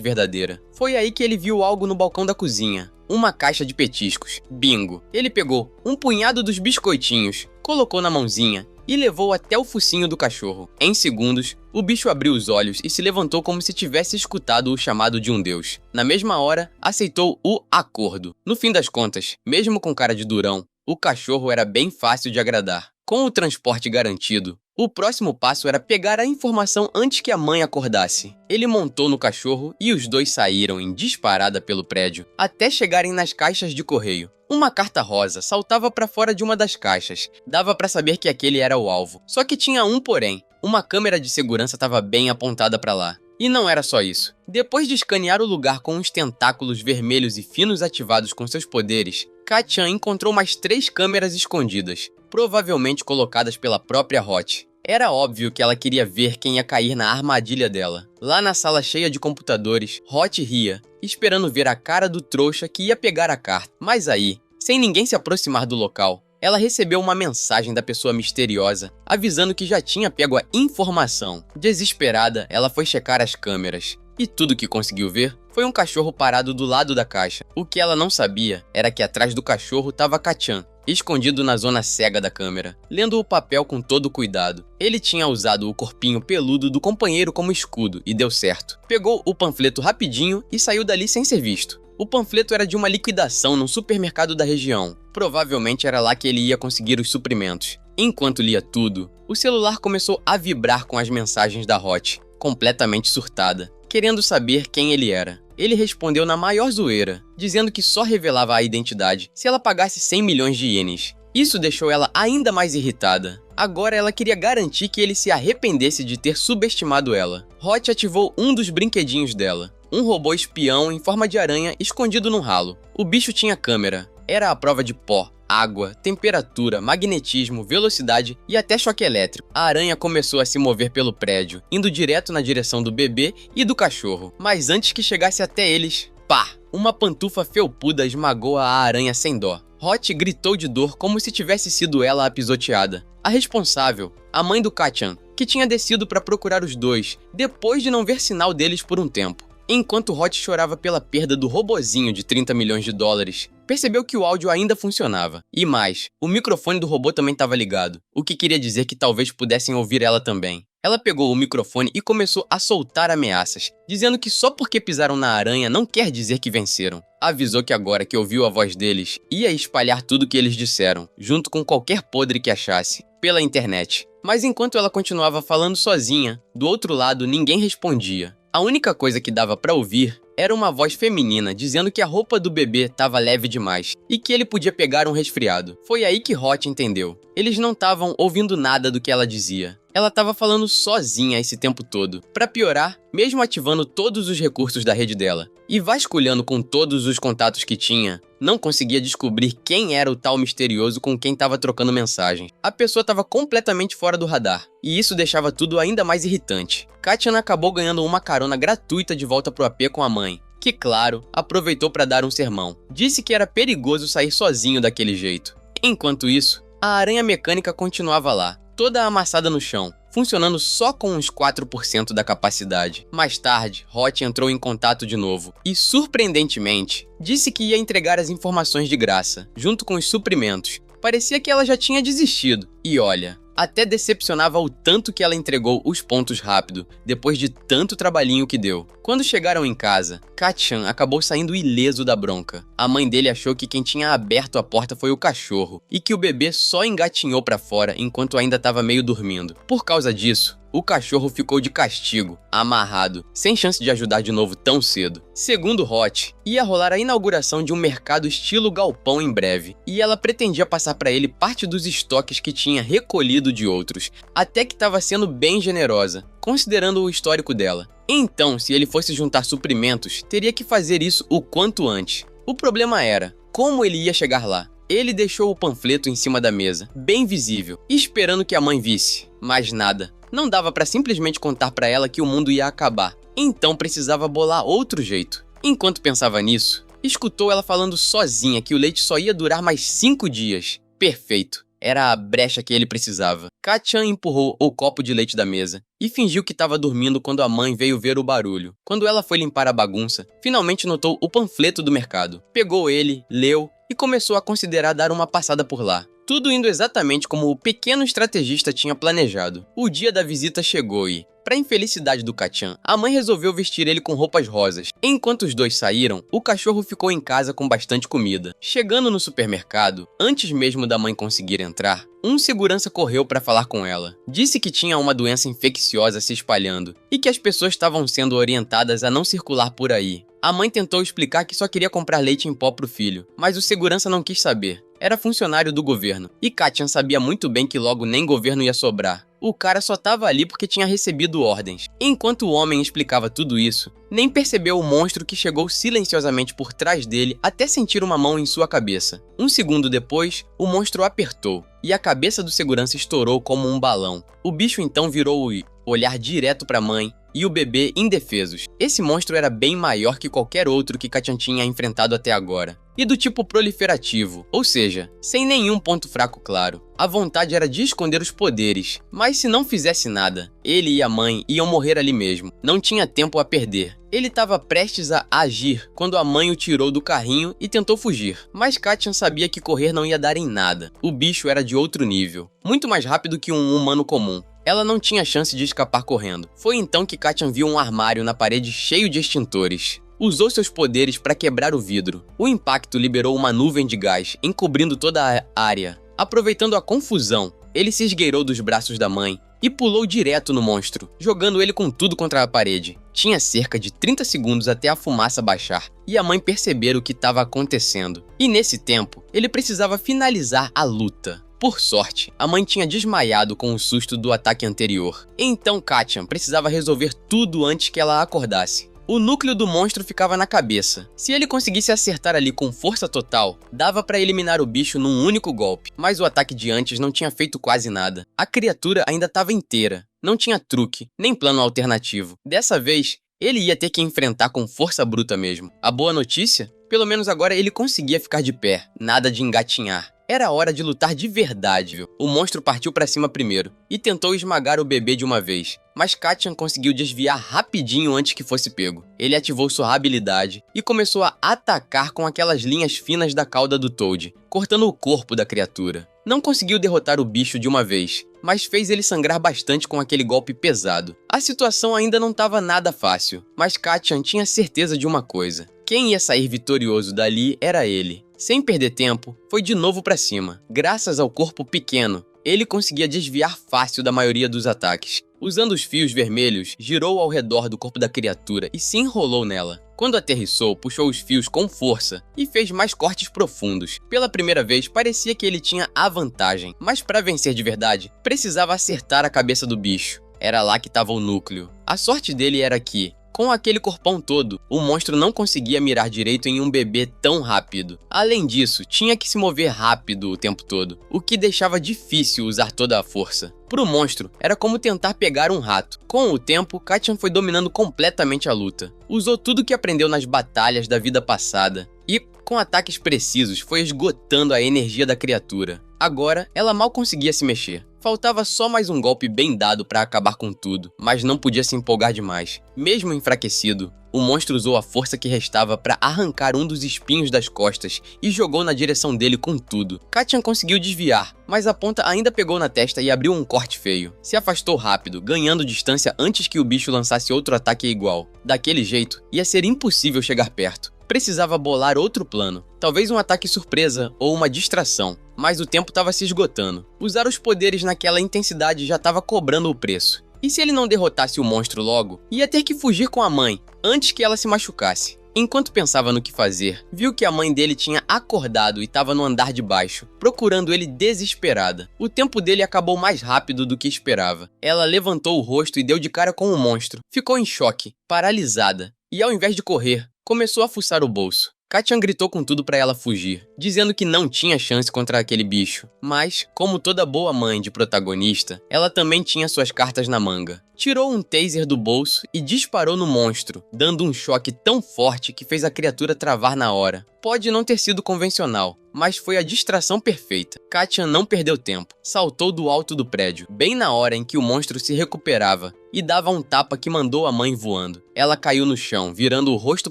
verdadeira. Foi aí que ele viu algo no balcão da cozinha. Uma caixa de petiscos. Bingo! Ele pegou um punhado dos biscoitinhos, colocou na mãozinha e levou até o focinho do cachorro. Em segundos, o bicho abriu os olhos e se levantou como se tivesse escutado o chamado de um deus. Na mesma hora, aceitou o acordo. No fim das contas, mesmo com cara de durão, o cachorro era bem fácil de agradar. Com o transporte garantido, o próximo passo era pegar a informação antes que a mãe acordasse. Ele montou no cachorro e os dois saíram em disparada pelo prédio, até chegarem nas caixas de correio. Uma carta rosa saltava para fora de uma das caixas. Dava para saber que aquele era o alvo. Só que tinha um porém. Uma câmera de segurança estava bem apontada para lá. E não era só isso. Depois de escanear o lugar com os tentáculos vermelhos e finos ativados com seus poderes, Kacchan encontrou mais 3 câmeras escondidas, provavelmente colocadas pela própria Hot. Era óbvio que ela queria ver quem ia cair na armadilha dela. Lá na sala cheia de computadores, Hot ria, esperando ver a cara do trouxa que ia pegar a carta. Mas aí, sem ninguém se aproximar do local, ela recebeu uma mensagem da pessoa misteriosa, avisando que já tinha pego a informação. Desesperada, ela foi checar as câmeras. E tudo que conseguiu ver foi um cachorro parado do lado da caixa. O que ela não sabia era que atrás do cachorro estava Kacchan, escondido na zona cega da câmera, lendo o papel com todo cuidado. Ele tinha usado o corpinho peludo do companheiro como escudo e deu certo. Pegou o panfleto rapidinho e saiu dali sem ser visto. O panfleto era de uma liquidação num supermercado da região. Provavelmente era lá que ele ia conseguir os suprimentos. Enquanto lia tudo, o celular começou a vibrar com as mensagens da Hot, completamente surtada, querendo saber quem ele era. Ele respondeu na maior zoeira, dizendo que só revelava a identidade se ela pagasse 100 milhões de ienes. Isso deixou ela ainda mais irritada. Agora ela queria garantir que ele se arrependesse de ter subestimado ela. Hot ativou um dos brinquedinhos dela, um robô espião em forma de aranha escondido num ralo. O bicho tinha câmera. Era a prova de pó, água, temperatura, magnetismo, velocidade e até choque elétrico. A aranha começou a se mover pelo prédio, indo direto na direção do bebê e do cachorro. Mas antes que chegasse até eles, pá! Uma pantufa felpuda esmagou a aranha sem dó. Hot gritou de dor como se tivesse sido ela a pisoteada. A responsável, a mãe do Kacchan, que tinha descido para procurar os dois, depois de não ver sinal deles por um tempo. Enquanto Hot chorava pela perda do robozinho de 30 milhões de dólares, percebeu que o áudio ainda funcionava. E mais, o microfone do robô também estava ligado, o que queria dizer que talvez pudessem ouvir ela também. Ela pegou o microfone e começou a soltar ameaças, dizendo que só porque pisaram na aranha não quer dizer que venceram. Avisou que agora que ouviu a voz deles, ia espalhar tudo o que eles disseram, junto com qualquer podre que achasse, pela internet. Mas enquanto ela continuava falando sozinha, do outro lado ninguém respondia. A única coisa que dava pra ouvir era uma voz feminina dizendo que a roupa do bebê estava leve demais e que ele podia pegar um resfriado. Foi aí que Hot entendeu. Eles não estavam ouvindo nada do que ela dizia. Ela estava falando sozinha esse tempo todo. Pra piorar, mesmo ativando todos os recursos da rede dela e vasculhando com todos os contatos que tinha, não conseguia descobrir quem era o tal misterioso com quem estava trocando mensagens. A pessoa estava completamente fora do radar, e isso deixava tudo ainda mais irritante. Kacchan acabou ganhando uma carona gratuita de volta pro AP com a mãe, que, claro, aproveitou para dar um sermão. Disse que era perigoso sair sozinho daquele jeito. Enquanto isso, a aranha mecânica continuava lá, toda amassada no chão, funcionando só com uns 4% da capacidade. Mais tarde, Hot entrou em contato de novo e, surpreendentemente, disse que ia entregar as informações de graça, junto com os suprimentos. Parecia que ela já tinha desistido. E olha, até decepcionava o tanto que ela entregou os pontos rápido, depois de tanto trabalhinho que deu. Quando chegaram em casa, Kacchan acabou saindo ileso da bronca. A mãe dele achou que quem tinha aberto a porta foi o cachorro, e que o bebê só engatinhou pra fora enquanto ainda estava meio dormindo. Por causa disso, o cachorro ficou de castigo, amarrado, sem chance de ajudar de novo tão cedo. Segundo Hot, ia rolar a inauguração de um mercado estilo galpão em breve, e ela pretendia passar para ele parte dos estoques que tinha recolhido de outros, até que estava sendo bem generosa, considerando o histórico dela. Então, se ele fosse juntar suprimentos, teria que fazer isso o quanto antes. O problema era, como ele ia chegar lá? Ele deixou o panfleto em cima da mesa, bem visível, esperando que a mãe visse, mas nada. Não dava pra simplesmente contar pra ela que o mundo ia acabar, então precisava bolar outro jeito. Enquanto pensava nisso, escutou ela falando sozinha que o leite só ia durar mais 5 dias. Perfeito, era a brecha que ele precisava. Kacchan empurrou o copo de leite da mesa e fingiu que estava dormindo quando a mãe veio ver o barulho. Quando ela foi limpar a bagunça, finalmente notou o panfleto do mercado. Pegou ele, leu e começou a considerar dar uma passada por lá. Tudo indo exatamente como o pequeno estrategista tinha planejado. O dia da visita chegou e, para infelicidade do Kacchan, a mãe resolveu vestir ele com roupas rosas. Enquanto os dois saíram, o cachorro ficou em casa com bastante comida. Chegando no supermercado, antes mesmo da mãe conseguir entrar, um segurança correu para falar com ela. Disse que tinha uma doença infecciosa se espalhando e que as pessoas estavam sendo orientadas a não circular por aí. A mãe tentou explicar que só queria comprar leite em pó pro filho, mas o segurança não quis saber. Era funcionário do governo, e Kacchan sabia muito bem que logo nem governo ia sobrar. O cara só tava ali porque tinha recebido ordens. Enquanto o homem explicava tudo isso, nem percebeu o monstro que chegou silenciosamente por trás dele até sentir uma mão em sua cabeça. Um segundo depois, o monstro apertou, e a cabeça do segurança estourou como um balão. O bicho então virou o olhar direto pra mãe e o bebê indefesos. Esse monstro era bem maior que qualquer outro que Kacchan tinha enfrentado até agora. E do tipo proliferativo, ou seja, sem nenhum ponto fraco claro. A vontade era de esconder os poderes, mas se não fizesse nada, ele e a mãe iam morrer ali mesmo. Não tinha tempo a perder. Ele estava prestes a agir quando a mãe o tirou do carrinho e tentou fugir. Mas Kacchan sabia que correr não ia dar em nada. O bicho era de outro nível, muito mais rápido que um humano comum. Ela não tinha chance de escapar correndo. Foi então que Kacchan viu um armário na parede cheio de extintores. Usou seus poderes para quebrar o vidro. O impacto liberou uma nuvem de gás, encobrindo toda a área. Aproveitando a confusão, ele se esgueirou dos braços da mãe e pulou direto no monstro, jogando ele com tudo contra a parede. Tinha cerca de 30 segundos até a fumaça baixar e a mãe perceber o que estava acontecendo. E nesse tempo, ele precisava finalizar a luta. Por sorte, a mãe tinha desmaiado com o susto do ataque anterior. Então Kacchan precisava resolver tudo antes que ela acordasse. O núcleo do monstro ficava na cabeça. Se ele conseguisse acertar ali com força total, dava pra eliminar o bicho num único golpe, mas o ataque de antes não tinha feito quase nada. A criatura ainda estava inteira, não tinha truque, nem plano alternativo. Dessa vez, ele ia ter que enfrentar com força bruta mesmo. A boa notícia? Pelo menos agora ele conseguia ficar de pé, nada de engatinhar. Era hora de lutar de verdade, viu? O monstro partiu pra cima primeiro e tentou esmagar o bebê de uma vez, mas Kacchan conseguiu desviar rapidinho antes que fosse pego. Ele ativou sua habilidade e começou a atacar com aquelas linhas finas da cauda do Toad, cortando o corpo da criatura. Não conseguiu derrotar o bicho de uma vez, mas fez ele sangrar bastante com aquele golpe pesado. A situação ainda não estava nada fácil, mas Kacchan tinha certeza de uma coisa: quem ia sair vitorioso dali era ele. Sem perder tempo, foi de novo pra cima. Graças ao corpo pequeno, ele conseguia desviar fácil da maioria dos ataques. Usando os fios vermelhos, girou ao redor do corpo da criatura e se enrolou nela. Quando aterrissou, puxou os fios com força e fez mais cortes profundos. Pela primeira vez, parecia que ele tinha a vantagem, mas para vencer de verdade, precisava acertar a cabeça do bicho. Era lá que estava o núcleo. A sorte dele era que, com aquele corpão todo, o monstro não conseguia mirar direito em um bebê tão rápido. Além disso, tinha que se mover rápido o tempo todo, o que deixava difícil usar toda a força. Pro monstro, era como tentar pegar um rato. Com o tempo, Kacchan foi dominando completamente a luta. Usou tudo que aprendeu nas batalhas da vida passada e, com ataques precisos, foi esgotando a energia da criatura. Agora, ela mal conseguia se mexer. Faltava só mais um golpe bem dado para acabar com tudo, mas não podia se empolgar demais. Mesmo enfraquecido, o monstro usou a força que restava para arrancar um dos espinhos das costas e jogou na direção dele com tudo. Kacchan conseguiu desviar, mas a ponta ainda pegou na testa e abriu um corte feio. Se afastou rápido, ganhando distância antes que o bicho lançasse outro ataque igual. Daquele jeito, ia ser impossível chegar perto. Precisava bolar outro plano, talvez um ataque surpresa ou uma distração, mas o tempo estava se esgotando. Usar os poderes naquela intensidade já estava cobrando o preço. E se ele não derrotasse o monstro logo, ia ter que fugir com a mãe, antes que ela se machucasse. Enquanto pensava no que fazer, viu que a mãe dele tinha acordado e estava no andar de baixo, procurando ele desesperada. O tempo dele acabou mais rápido do que esperava. Ela levantou o rosto e deu de cara com o monstro. Ficou em choque, paralisada, e ao invés de correr, começou a fuçar o bolso. Kacchan gritou com tudo pra ela fugir, dizendo que não tinha chance contra aquele bicho. Mas, como toda boa mãe de protagonista, ela também tinha suas cartas na manga. Tirou um taser do bolso e disparou no monstro, dando um choque tão forte que fez a criatura travar na hora. Pode não ter sido convencional, mas foi a distração perfeita. Kacchan não perdeu tempo. Saltou do alto do prédio, bem na hora em que o monstro se recuperava, e dava um tapa que mandou a mãe voando. Ela caiu no chão, virando o rosto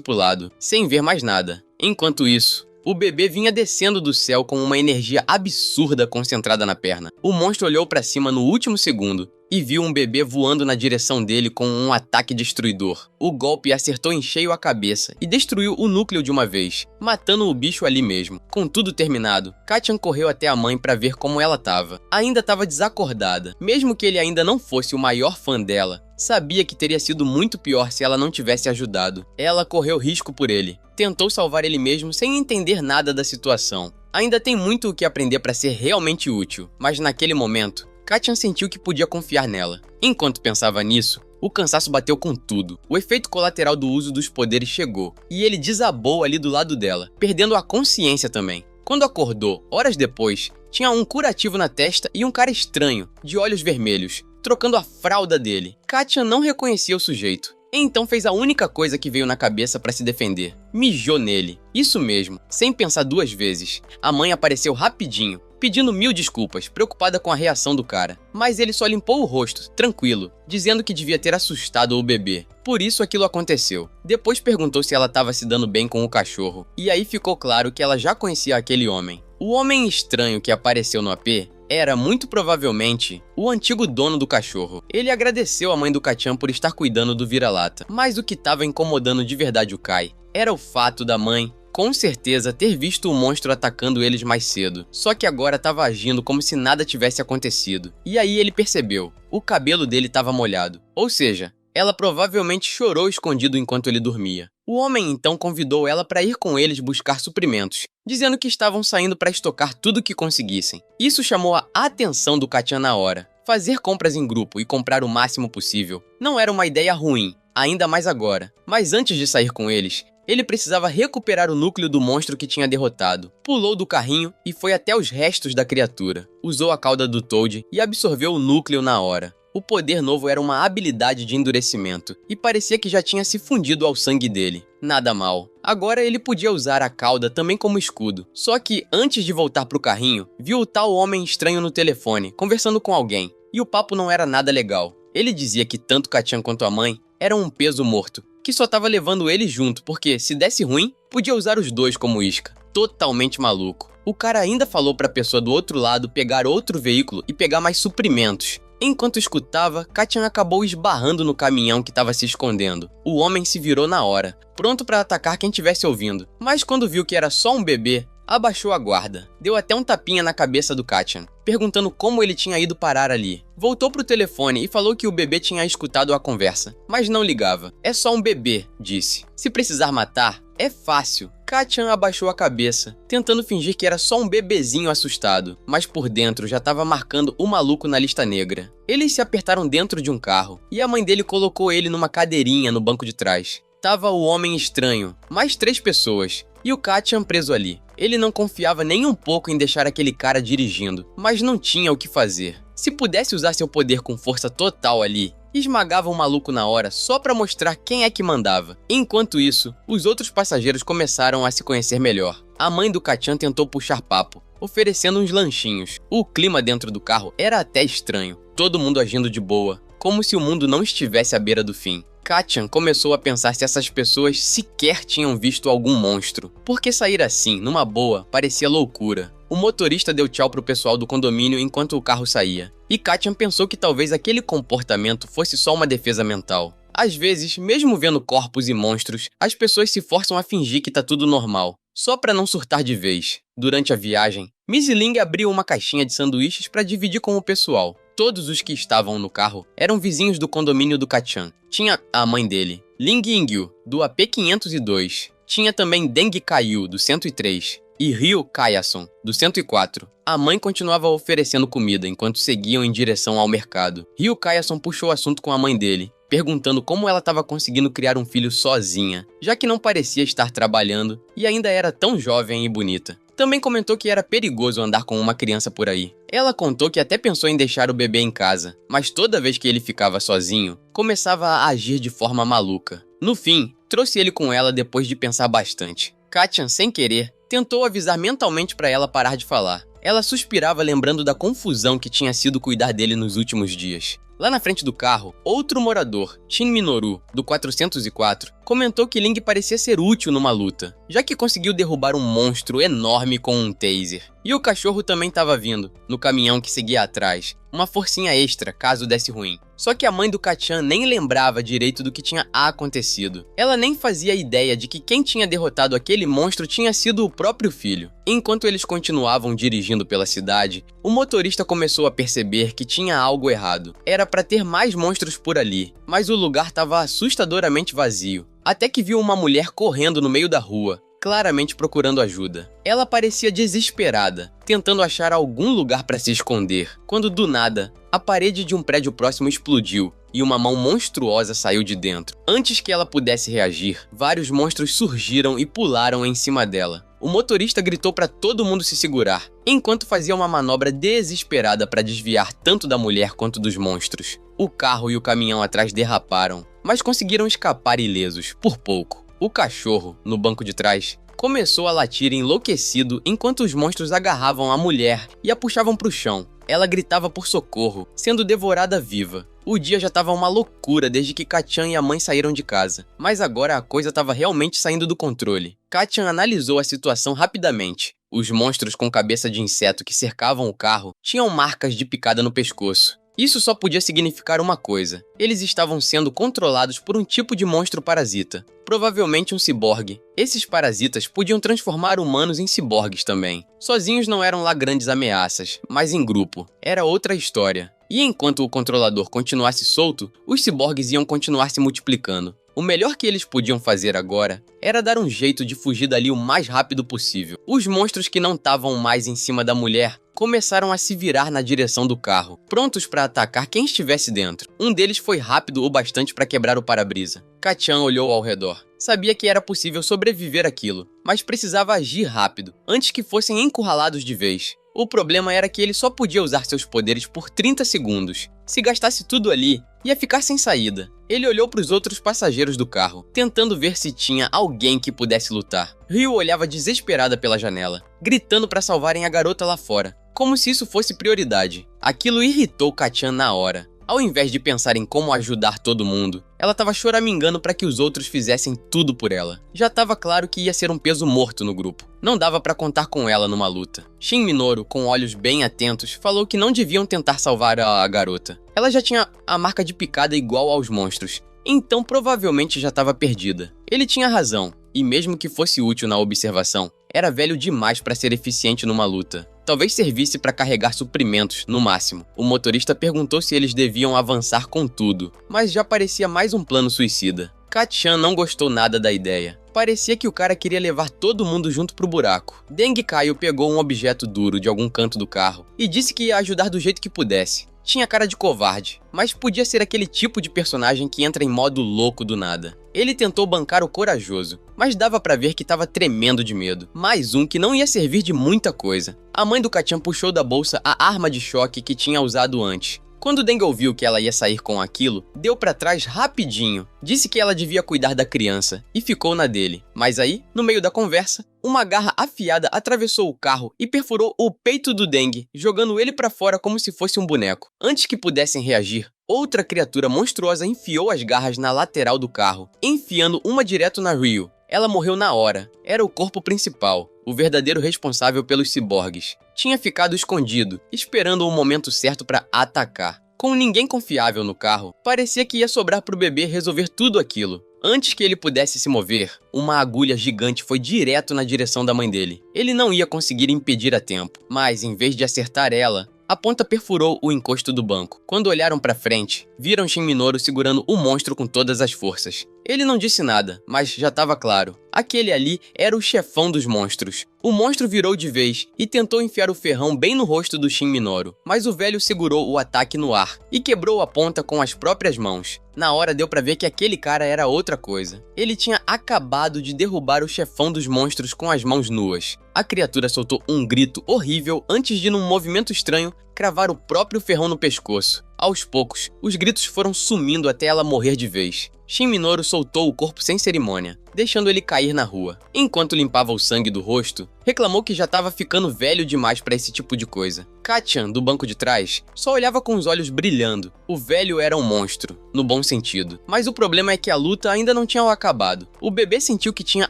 pro lado, sem ver mais nada. Enquanto isso, o bebê vinha descendo do céu com uma energia absurda concentrada na perna. O monstro olhou pra cima no último segundo e viu um bebê voando na direção dele com um ataque destruidor. O golpe acertou em cheio a cabeça e destruiu o núcleo de uma vez, matando o bicho ali mesmo. Com tudo terminado, Kacchan correu até a mãe para ver como ela estava. Ainda estava desacordada. Mesmo que ele ainda não fosse o maior fã dela, sabia que teria sido muito pior se ela não tivesse ajudado. Ela correu risco por ele. Tentou salvar ele mesmo sem entender nada da situação. Ainda tem muito o que aprender para ser realmente útil, mas naquele momento, Kacchan sentiu que podia confiar nela. Enquanto pensava nisso, o cansaço bateu com tudo. O efeito colateral do uso dos poderes chegou, e ele desabou ali do lado dela, perdendo a consciência também. Quando acordou, horas depois, tinha um curativo na testa e um cara estranho, de olhos vermelhos, trocando a fralda dele. Kacchan não reconhecia o sujeito. Então fez a única coisa que veio na cabeça para se defender. Mijou nele. Isso mesmo, sem pensar duas vezes. A mãe apareceu rapidinho, pedindo 1000 desculpas, preocupada com a reação do cara. Mas ele só limpou o rosto, tranquilo, dizendo que devia ter assustado o bebê. Por isso aquilo aconteceu. Depois perguntou se ela estava se dando bem com o cachorro. E aí ficou claro que ela já conhecia aquele homem. O homem estranho que apareceu no AP era, muito provavelmente, o antigo dono do cachorro. Ele agradeceu a mãe do Kacchan por estar cuidando do vira-lata. Mas o que estava incomodando de verdade o Kai era o fato da mãe, com certeza, ter visto o monstro atacando eles mais cedo. Só que agora estava agindo como se nada tivesse acontecido. E aí ele percebeu. O cabelo dele estava molhado. Ou seja, ela provavelmente chorou escondido enquanto ele dormia. O homem então convidou ela para ir com eles buscar suprimentos, dizendo que estavam saindo para estocar tudo que conseguissem. Isso chamou a atenção do Kacchan na hora. Fazer compras em grupo e comprar o máximo possível não era uma ideia ruim, ainda mais agora. Mas antes de sair com eles, ele precisava recuperar o núcleo do monstro que tinha derrotado. Pulou do carrinho e foi até os restos da criatura. Usou a cauda do Toad e absorveu o núcleo na hora. O poder novo era uma habilidade de endurecimento, e parecia que já tinha se fundido ao sangue dele. Nada mal. Agora ele podia usar a cauda também como escudo. Só que, antes de voltar pro carrinho, viu o tal homem estranho no telefone, conversando com alguém. E o papo não era nada legal. Ele dizia que tanto Kacchan quanto a mãe eram um peso morto, que só tava levando ele junto, porque, se desse ruim, podia usar os dois como isca. Totalmente maluco. O cara ainda falou pra pessoa do outro lado pegar outro veículo e pegar mais suprimentos. Enquanto escutava, Kacchan acabou esbarrando no caminhão que estava se escondendo. O homem se virou na hora, pronto para atacar quem estivesse ouvindo. Mas quando viu que era só um bebê, abaixou a guarda. Deu até um tapinha na cabeça do Kacchan, perguntando como ele tinha ido parar ali. Voltou pro telefone e falou que o bebê tinha escutado a conversa, mas não ligava. É só um bebê, disse. Se precisar matar, é fácil. Kacchan abaixou a cabeça, tentando fingir que era só um bebezinho assustado, mas por dentro já estava marcando o maluco na lista negra. Eles se apertaram dentro de um carro, e a mãe dele colocou ele numa cadeirinha no banco de trás. Tava o homem estranho, mais 3 pessoas, e o Kacchan preso ali. Ele não confiava nem um pouco em deixar aquele cara dirigindo, mas não tinha o que fazer. Se pudesse usar seu poder com força total ali, esmagava o maluco na hora só pra mostrar quem é que mandava. Enquanto isso, os outros passageiros começaram a se conhecer melhor. A mãe do Kacchan tentou puxar papo, oferecendo uns lanchinhos. O clima dentro do carro era até estranho, todo mundo agindo de boa, como se o mundo não estivesse à beira do fim. Kacchan começou a pensar se essas pessoas sequer tinham visto algum monstro, porque sair assim, numa boa, parecia loucura. O motorista deu tchau pro pessoal do condomínio enquanto o carro saía, e Kacchan pensou que talvez aquele comportamento fosse só uma defesa mental. Às vezes, mesmo vendo corpos e monstros, as pessoas se forçam a fingir que tá tudo normal, só pra não surtar de vez. Durante a viagem, Mizzy Ling abriu uma caixinha de sanduíches pra dividir com o pessoal. Todos os que estavam no carro eram vizinhos do condomínio do Kacchan. Tinha a mãe dele, Ling Yingyu, do AP 502. Tinha também Deng Kaiyu, do 103. E Ryu Kayason, do 104. A mãe continuava oferecendo comida enquanto seguiam em direção ao mercado. Ryu Kayason puxou o assunto com a mãe dele, perguntando como ela estava conseguindo criar um filho sozinha, já que não parecia estar trabalhando e ainda era tão jovem e bonita. Também comentou que era perigoso andar com uma criança por aí. Ela contou que até pensou em deixar o bebê em casa, mas toda vez que ele ficava sozinho, começava a agir de forma maluca. No fim, trouxe ele com ela depois de pensar bastante. Kacchan, sem querer, tentou avisar mentalmente para ela parar de falar. Ela suspirava lembrando da confusão que tinha sido cuidar dele nos últimos dias. Lá na frente do carro, outro morador, Shin Minoru, do 404, comentou que Ling parecia ser útil numa luta, já que conseguiu derrubar um monstro enorme com um taser. E o cachorro também estava vindo, no caminhão que seguia atrás, uma forcinha extra caso desse ruim. Só que a mãe do Kacchan nem lembrava direito do que tinha acontecido. Ela nem fazia ideia de que quem tinha derrotado aquele monstro tinha sido o próprio filho. Enquanto eles continuavam dirigindo pela cidade, o motorista começou a perceber que tinha algo errado. Era para ter mais monstros por ali, mas o lugar estava assustadoramente vazio. Até que viu uma mulher correndo no meio da rua, claramente procurando ajuda. Ela parecia desesperada, tentando achar algum lugar para se esconder, quando do nada, a parede de um prédio próximo explodiu e uma mão monstruosa saiu de dentro. Antes que ela pudesse reagir, vários monstros surgiram e pularam em cima dela. O motorista gritou para todo mundo se segurar, enquanto fazia uma manobra desesperada para desviar tanto da mulher quanto dos monstros. O carro e o caminhão atrás derraparam, mas conseguiram escapar ilesos, por pouco. O cachorro, no banco de trás, começou a latir enlouquecido enquanto os monstros agarravam a mulher e a puxavam para o chão. Ela gritava por socorro, sendo devorada viva. O dia já estava uma loucura desde que Kacchan e a mãe saíram de casa, mas agora a coisa estava realmente saindo do controle. Kacchan analisou a situação rapidamente. Os monstros com cabeça de inseto que cercavam o carro tinham marcas de picada no pescoço. Isso só podia significar uma coisa: eles estavam sendo controlados por um tipo de monstro parasita, provavelmente um ciborgue. Esses parasitas podiam transformar humanos em ciborgues também. Sozinhos não eram lá grandes ameaças, mas em grupo era outra história. E enquanto o controlador continuasse solto, os ciborgues iam continuar se multiplicando. O melhor que eles podiam fazer agora era dar um jeito de fugir dali o mais rápido possível. Os monstros que não estavam mais em cima da mulher começaram a se virar na direção do carro, prontos para atacar quem estivesse dentro. Um deles foi rápido o bastante para quebrar o para-brisa. Kacchan olhou ao redor. Sabia que era possível sobreviver àquilo, mas precisava agir rápido, antes que fossem encurralados de vez. O problema era que ele só podia usar seus poderes por 30 segundos. Se gastasse tudo ali, ia ficar sem saída. Ele olhou para os outros passageiros do carro, tentando ver se tinha alguém que pudesse lutar. Ryu olhava desesperada pela janela, gritando para salvarem a garota lá fora, como se isso fosse prioridade. Aquilo irritou Kacchan na hora. Ao invés de pensar em como ajudar todo mundo, ela estava choramingando para que os outros fizessem tudo por ela. Já estava claro que ia ser um peso morto no grupo. Não dava para contar com ela numa luta. Shin Minoru, com olhos bem atentos, falou que não deviam tentar salvar a garota. Ela já tinha a marca de picada igual aos monstros, então provavelmente já estava perdida. Ele tinha razão, e mesmo que fosse útil na observação, era velho demais para ser eficiente numa luta. Talvez servisse para carregar suprimentos, no máximo. O motorista perguntou se eles deviam avançar com tudo, mas já parecia mais um plano suicida. Kacchan não gostou nada da ideia. Parecia que o cara queria levar todo mundo junto pro buraco. Deng Kaio pegou um objeto duro de algum canto do carro e disse que ia ajudar do jeito que pudesse. Tinha cara de covarde, mas podia ser aquele tipo de personagem que entra em modo louco do nada. Ele tentou bancar o corajoso, mas dava pra ver que estava tremendo de medo. Mais um que não ia servir de muita coisa. A mãe do Kacchan puxou da bolsa a arma de choque que tinha usado antes. Quando Deng ouviu que ela ia sair com aquilo, deu pra trás rapidinho. Disse que ela devia cuidar da criança e ficou na dele. Mas aí, no meio da conversa, uma garra afiada atravessou o carro e perfurou o peito do Deng, jogando ele pra fora como se fosse um boneco. Antes que pudessem reagir, outra criatura monstruosa enfiou as garras na lateral do carro, enfiando uma direto na Ryu. Ela morreu na hora. Era o corpo principal, o verdadeiro responsável pelos ciborgues. Tinha ficado escondido, esperando o momento certo para atacar. Com ninguém confiável no carro, parecia que ia sobrar pro bebê resolver tudo aquilo. Antes que ele pudesse se mover, uma agulha gigante foi direto na direção da mãe dele. Ele não ia conseguir impedir a tempo, mas em vez de acertar ela, a ponta perfurou o encosto do banco. Quando olharam pra frente, viram Shin Minoru segurando o monstro com todas as forças. Ele não disse nada, mas já estava claro. Aquele ali era o chefão dos monstros. O monstro virou de vez e tentou enfiar o ferrão bem no rosto do Shin Minoru, mas o velho segurou o ataque no ar e quebrou a ponta com as próprias mãos. Na hora deu pra ver que aquele cara era outra coisa. Ele tinha acabado de derrubar o chefão dos monstros com as mãos nuas. A criatura soltou um grito horrível antes de, num movimento estranho, cravar o próprio ferrão no pescoço. Aos poucos, os gritos foram sumindo até ela morrer de vez. Shin Minoru soltou o corpo sem cerimônia, deixando ele cair na rua. Enquanto limpava o sangue do rosto, reclamou que já estava ficando velho demais para esse tipo de coisa. Kacchan, do banco de trás, só olhava com os olhos brilhando. O velho era um monstro, no bom sentido. Mas o problema é que a luta ainda não tinha acabado. O bebê sentiu que tinha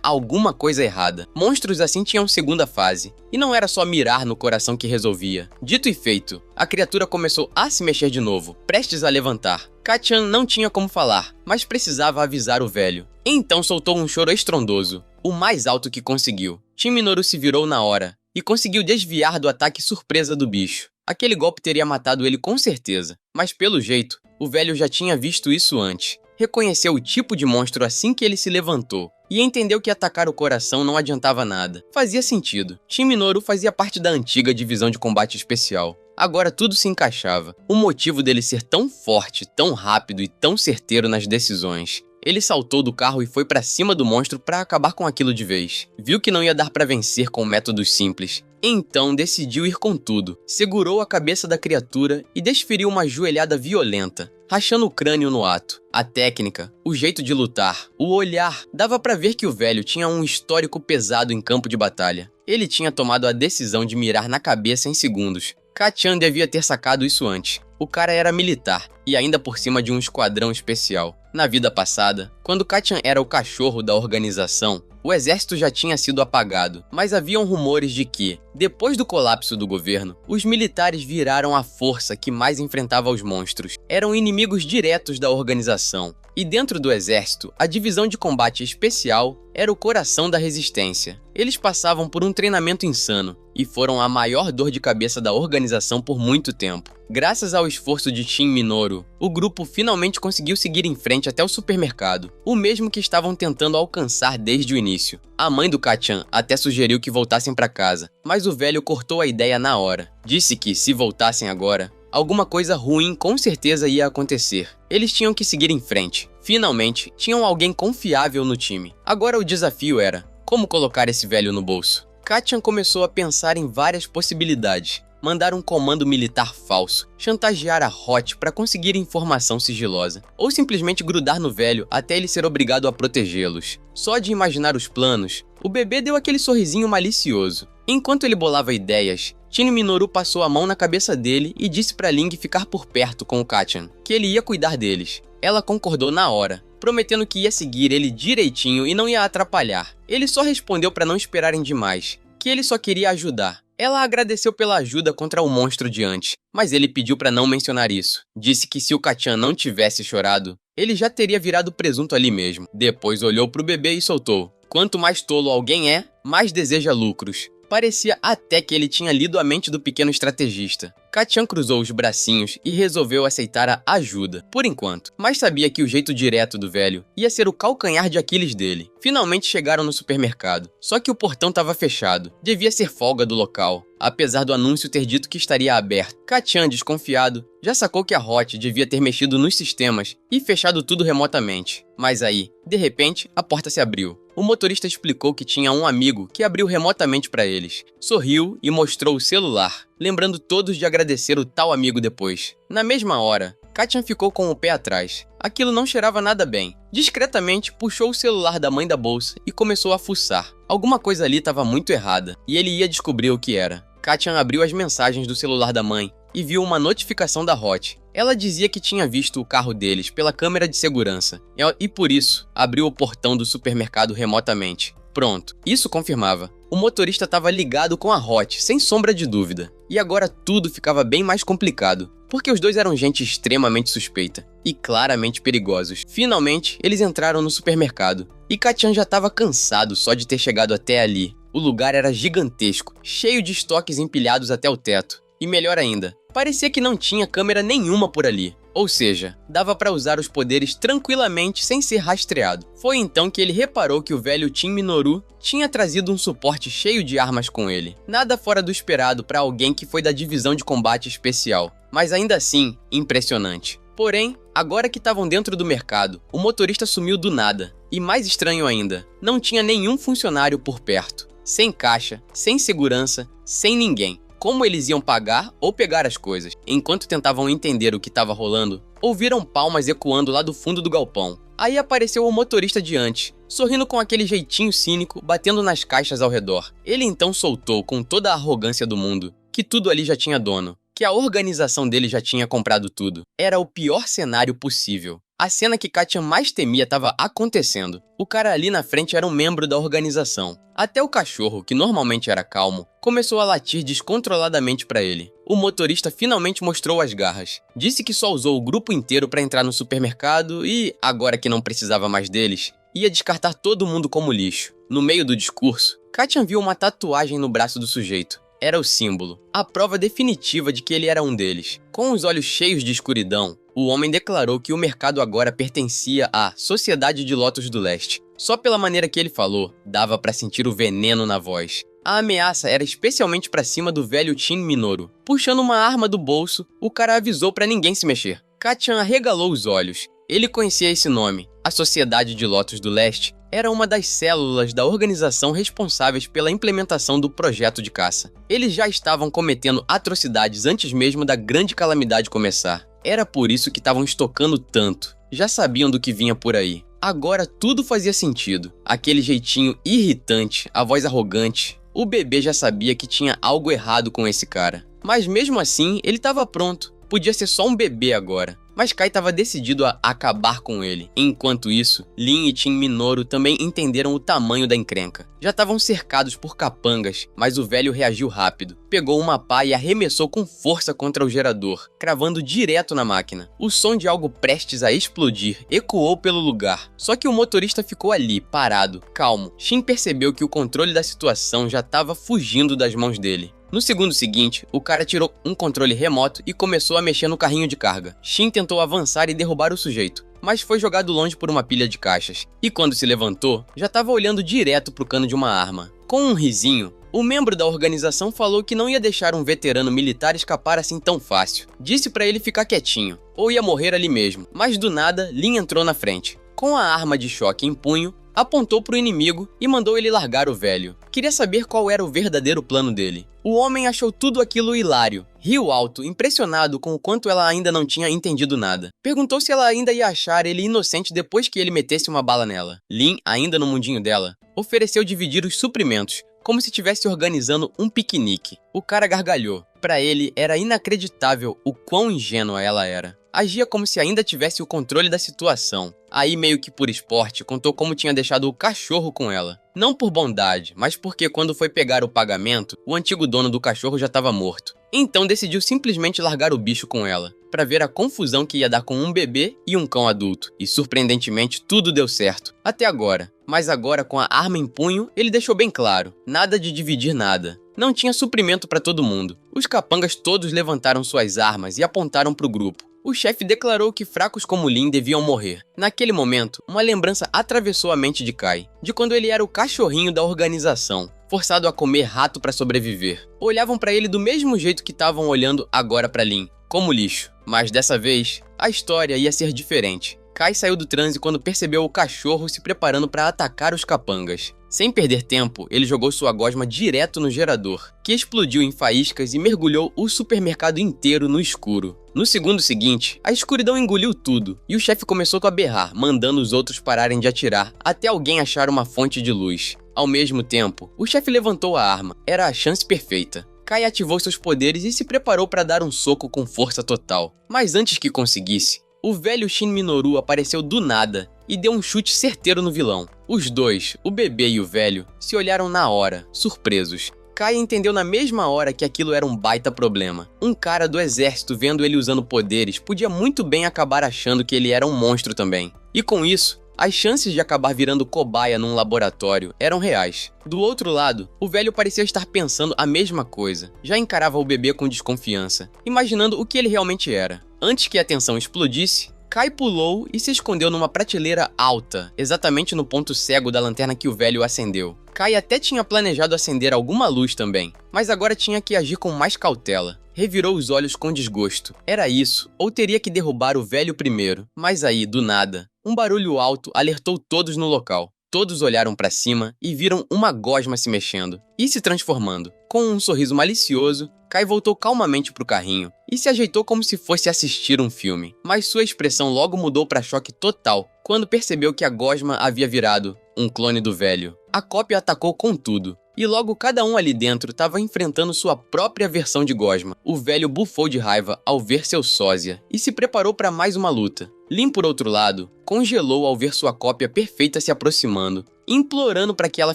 alguma coisa errada. Monstros assim tinham segunda fase. E não era só mirar no coração que resolvia. Dito e feito, a criatura começou a se mexer de novo, prestes a levantar. Kacchan não tinha como falar, mas precisava avisar o velho. Então soltou um choro estrondoso, o mais alto que conseguiu. Shin Minoru se virou na hora e conseguiu desviar do ataque surpresa do bicho. Aquele golpe teria matado ele com certeza, mas pelo jeito, o velho já tinha visto isso antes. Reconheceu o tipo de monstro assim que ele se levantou e entendeu que atacar o coração não adiantava nada. Fazia sentido. Shin Minoru fazia parte da antiga divisão de combate especial. Agora tudo se encaixava. O motivo dele ser tão forte, tão rápido e tão certeiro nas decisões. Ele saltou do carro e foi pra cima do monstro pra acabar com aquilo de vez. Viu que não ia dar pra vencer com métodos simples. Então decidiu ir com tudo. Segurou a cabeça da criatura e desferiu uma joelhada violenta, rachando o crânio no ato. A técnica, o jeito de lutar, o olhar, dava pra ver que o velho tinha um histórico pesado em campo de batalha. Ele tinha tomado a decisão de mirar na cabeça em segundos. Kacchan devia ter sacado isso antes. O cara era militar, e ainda por cima de um esquadrão especial. Na vida passada, quando Kacchan era o cachorro da organização, o exército já tinha sido apagado, mas haviam rumores de que, depois do colapso do governo, os militares viraram a força que mais enfrentava os monstros. Eram inimigos diretos da organização. E dentro do exército, a divisão de combate especial era o coração da resistência. Eles passavam por um treinamento insano e foram a maior dor de cabeça da organização por muito tempo. Graças ao esforço de Shin Minoru, o grupo finalmente conseguiu seguir em frente até o supermercado, o mesmo que estavam tentando alcançar desde o início. A mãe do Kacchan até sugeriu que voltassem para casa, mas o velho cortou a ideia na hora. Disse que, se voltassem agora, alguma coisa ruim com certeza ia acontecer. Eles tinham que seguir em frente. Finalmente, tinham alguém confiável no time. Agora o desafio era, como colocar esse velho no bolso? Kacchan começou a pensar em várias possibilidades. Mandar um comando militar falso, chantagear a Hot para conseguir informação sigilosa, ou simplesmente grudar no velho até ele ser obrigado a protegê-los. Só de imaginar os planos, o bebê deu aquele sorrisinho malicioso. Enquanto ele bolava ideias, Shin Minoru passou a mão na cabeça dele e disse para Ling ficar por perto com o Kacchan, que ele ia cuidar deles. Ela concordou na hora, prometendo que ia seguir ele direitinho e não ia atrapalhar. Ele só respondeu para não esperarem demais, que ele só queria ajudar. Ela agradeceu pela ajuda contra o monstro de antes, mas ele pediu para não mencionar isso. Disse que se o Kacchan não tivesse chorado, ele já teria virado presunto ali mesmo. Depois olhou pro bebê e soltou: "Quanto mais tolo alguém é, mais deseja lucros." Parecia até que ele tinha lido a mente do pequeno estrategista. Kacchan cruzou os bracinhos e resolveu aceitar a ajuda, por enquanto, mas sabia que o jeito direto do velho ia ser o calcanhar de Aquiles dele. Finalmente chegaram no supermercado, só que o portão estava fechado. Devia ser folga do local, apesar do anúncio ter dito que estaria aberto. Kacchan, desconfiado, já sacou que a Hot devia ter mexido nos sistemas e fechado tudo remotamente. Mas aí, de repente, a porta se abriu. O motorista explicou que tinha um amigo que abriu remotamente para eles. Sorriu e mostrou o celular, lembrando todos de agradecer o tal amigo depois. Na mesma hora, Kacchan ficou com o pé atrás. Aquilo não cheirava nada bem. Discretamente, puxou o celular da mãe da bolsa e começou a fuçar. Alguma coisa ali estava muito errada, e ele ia descobrir o que era. Kacchan abriu as mensagens do celular da mãe e viu uma notificação da Hot. Ela dizia que tinha visto o carro deles pela câmera de segurança e por isso abriu o portão do supermercado remotamente. Pronto, isso confirmava. O motorista estava ligado com a Hot, sem sombra de dúvida. E agora tudo ficava bem mais complicado, porque os dois eram gente extremamente suspeita e claramente perigosos. Finalmente, eles entraram no supermercado e Kacchan já estava cansado só de ter chegado até ali. O lugar era gigantesco, cheio de estoques empilhados até o teto. E melhor ainda, parecia que não tinha câmera nenhuma por ali. Ou seja, dava para usar os poderes tranquilamente sem ser rastreado. Foi então que ele reparou que o velho Shin Minoru tinha trazido um suporte cheio de armas com ele. Nada fora do esperado para alguém que foi da divisão de combate especial, mas ainda assim, impressionante. Porém, agora que estavam dentro do mercado, o motorista sumiu do nada. E mais estranho ainda, não tinha nenhum funcionário por perto. Sem caixa, sem segurança, sem ninguém. Como eles iam pagar ou pegar as coisas? Enquanto tentavam entender o que estava rolando, ouviram palmas ecoando lá do fundo do galpão. Aí apareceu o motorista de antes, sorrindo com aquele jeitinho cínico, batendo nas caixas ao redor. Ele então soltou com toda a arrogância do mundo que tudo ali já tinha dono, que a organização dele já tinha comprado tudo. Era o pior cenário possível. A cena que Kacchan mais temia estava acontecendo. O cara ali na frente era um membro da organização. Até o cachorro, que normalmente era calmo, começou a latir descontroladamente para ele. O motorista finalmente mostrou as garras. Disse que só usou o grupo inteiro para entrar no supermercado e, agora que não precisava mais deles, ia descartar todo mundo como lixo. No meio do discurso, Kacchan viu uma tatuagem no braço do sujeito. Era o símbolo, a prova definitiva de que ele era um deles. Com os olhos cheios de escuridão, o homem declarou que o mercado agora pertencia à Sociedade de Lotus do Leste. Só pela maneira que ele falou, dava pra sentir o veneno na voz. A ameaça era especialmente pra cima do velho Shin Minoru. Puxando uma arma do bolso, o cara avisou pra ninguém se mexer. Kacchan arregalou os olhos. Ele conhecia esse nome. A Sociedade de Lotus do Leste era uma das células da organização responsáveis pela implementação do projeto de caça. Eles já estavam cometendo atrocidades antes mesmo da grande calamidade começar. Era por isso que estavam estocando tanto. Já sabiam do que vinha por aí. Agora tudo fazia sentido. Aquele jeitinho irritante, a voz arrogante. O bebê já sabia que tinha algo errado com esse cara. Mas mesmo assim, ele estava pronto. Podia ser só um bebê agora. mas Kai estava decidido a acabar com ele. Enquanto isso, Lin e Team Minoru também entenderam o tamanho da encrenca. Já estavam cercados por capangas, mas o velho reagiu rápido. Pegou uma pá e arremessou com força contra o gerador, cravando direto na máquina. O som de algo prestes a explodir ecoou pelo lugar, só que o motorista ficou ali, parado, calmo. Shin percebeu que o controle da situação já estava fugindo das mãos dele. No segundo seguinte, o cara tirou um controle remoto e começou a mexer no carrinho de carga. Shin tentou avançar e derrubar o sujeito, mas foi jogado longe por uma pilha de caixas. E quando se levantou, já estava olhando direto pro cano de uma arma. Com um risinho, o membro da organização falou que não ia deixar um veterano militar escapar assim tão fácil. Disse pra ele ficar quietinho, ou ia morrer ali mesmo. Mas do nada, Lin entrou na frente. Com a arma de choque em punho, apontou pro inimigo e mandou ele largar o velho. Queria saber qual era o verdadeiro plano dele. O homem achou tudo aquilo hilário. Riu alto, impressionado com o quanto ela ainda não tinha entendido nada. Perguntou se ela ainda ia achar ele inocente depois que ele metesse uma bala nela. Lin, ainda no mundinho dela, ofereceu dividir os suprimentos, como se estivesse organizando um piquenique. O cara gargalhou. Pra ele, era inacreditável o quão ingênua ela era. Agia como se ainda tivesse o controle da situação. Aí, meio que por esporte, contou como tinha deixado o cachorro com ela. Não por bondade, mas porque quando foi pegar o pagamento, o antigo dono do cachorro já estava morto. Então decidiu simplesmente largar o bicho com ela, para ver a confusão que ia dar com um bebê e um cão adulto. E surpreendentemente, tudo deu certo. Até agora. Mas agora, com a arma em punho, ele deixou bem claro. Nada de dividir nada. Não tinha suprimento para todo mundo. Os capangas todos levantaram suas armas e apontaram para o grupo. O chefe declarou que fracos como Lin deviam morrer. Naquele momento, uma lembrança atravessou a mente de Kai, de quando ele era o cachorrinho da organização, forçado a comer rato para sobreviver. Olhavam para ele do mesmo jeito que estavam olhando agora para Lin, como lixo. Mas dessa vez, a história ia ser diferente. Kai saiu do transe quando percebeu o cachorro se preparando para atacar os capangas. Sem perder tempo, ele jogou sua gosma direto no gerador, que explodiu em faíscas e mergulhou o supermercado inteiro no escuro. No segundo seguinte, a escuridão engoliu tudo, e o chefe começou a berrar, mandando os outros pararem de atirar, até alguém achar uma fonte de luz. Ao mesmo tempo, o chefe levantou a arma. Era a chance perfeita. Kai ativou seus poderes e se preparou para dar um soco com força total. Mas antes que conseguisse, o velho Shin Minoru apareceu do nada e deu um chute certeiro no vilão. Os dois, o bebê e o velho, se olharam na hora, surpresos. Kai entendeu na mesma hora que aquilo era um baita problema. Um cara do exército vendo ele usando poderes podia muito bem acabar achando que ele era um monstro também. E com isso, as chances de acabar virando cobaia num laboratório eram reais. Do outro lado, o velho parecia estar pensando a mesma coisa. Já encarava o bebê com desconfiança, imaginando o que ele realmente era. Antes que a tensão explodisse, Kai pulou e se escondeu numa prateleira alta, exatamente no ponto cego da lanterna que o velho acendeu. Kai até tinha planejado acender alguma luz também, mas agora tinha que agir com mais cautela. Revirou os olhos com desgosto. Era isso, ou teria que derrubar o velho primeiro. Mas aí, do nada, um barulho alto alertou todos no local. Todos olharam para cima e viram uma gosma se mexendo e se transformando. Com um sorriso malicioso, Kai voltou calmamente pro carrinho e se ajeitou como se fosse assistir um filme. Mas sua expressão logo mudou para choque total quando percebeu que a gosma havia virado um clone do velho. A cópia atacou com tudo. E logo cada um ali dentro estava enfrentando sua própria versão de gosma. O velho bufou de raiva ao ver seu sósia e se preparou para mais uma luta. Lin, por outro lado, congelou ao ver sua cópia perfeita se aproximando, implorando para que ela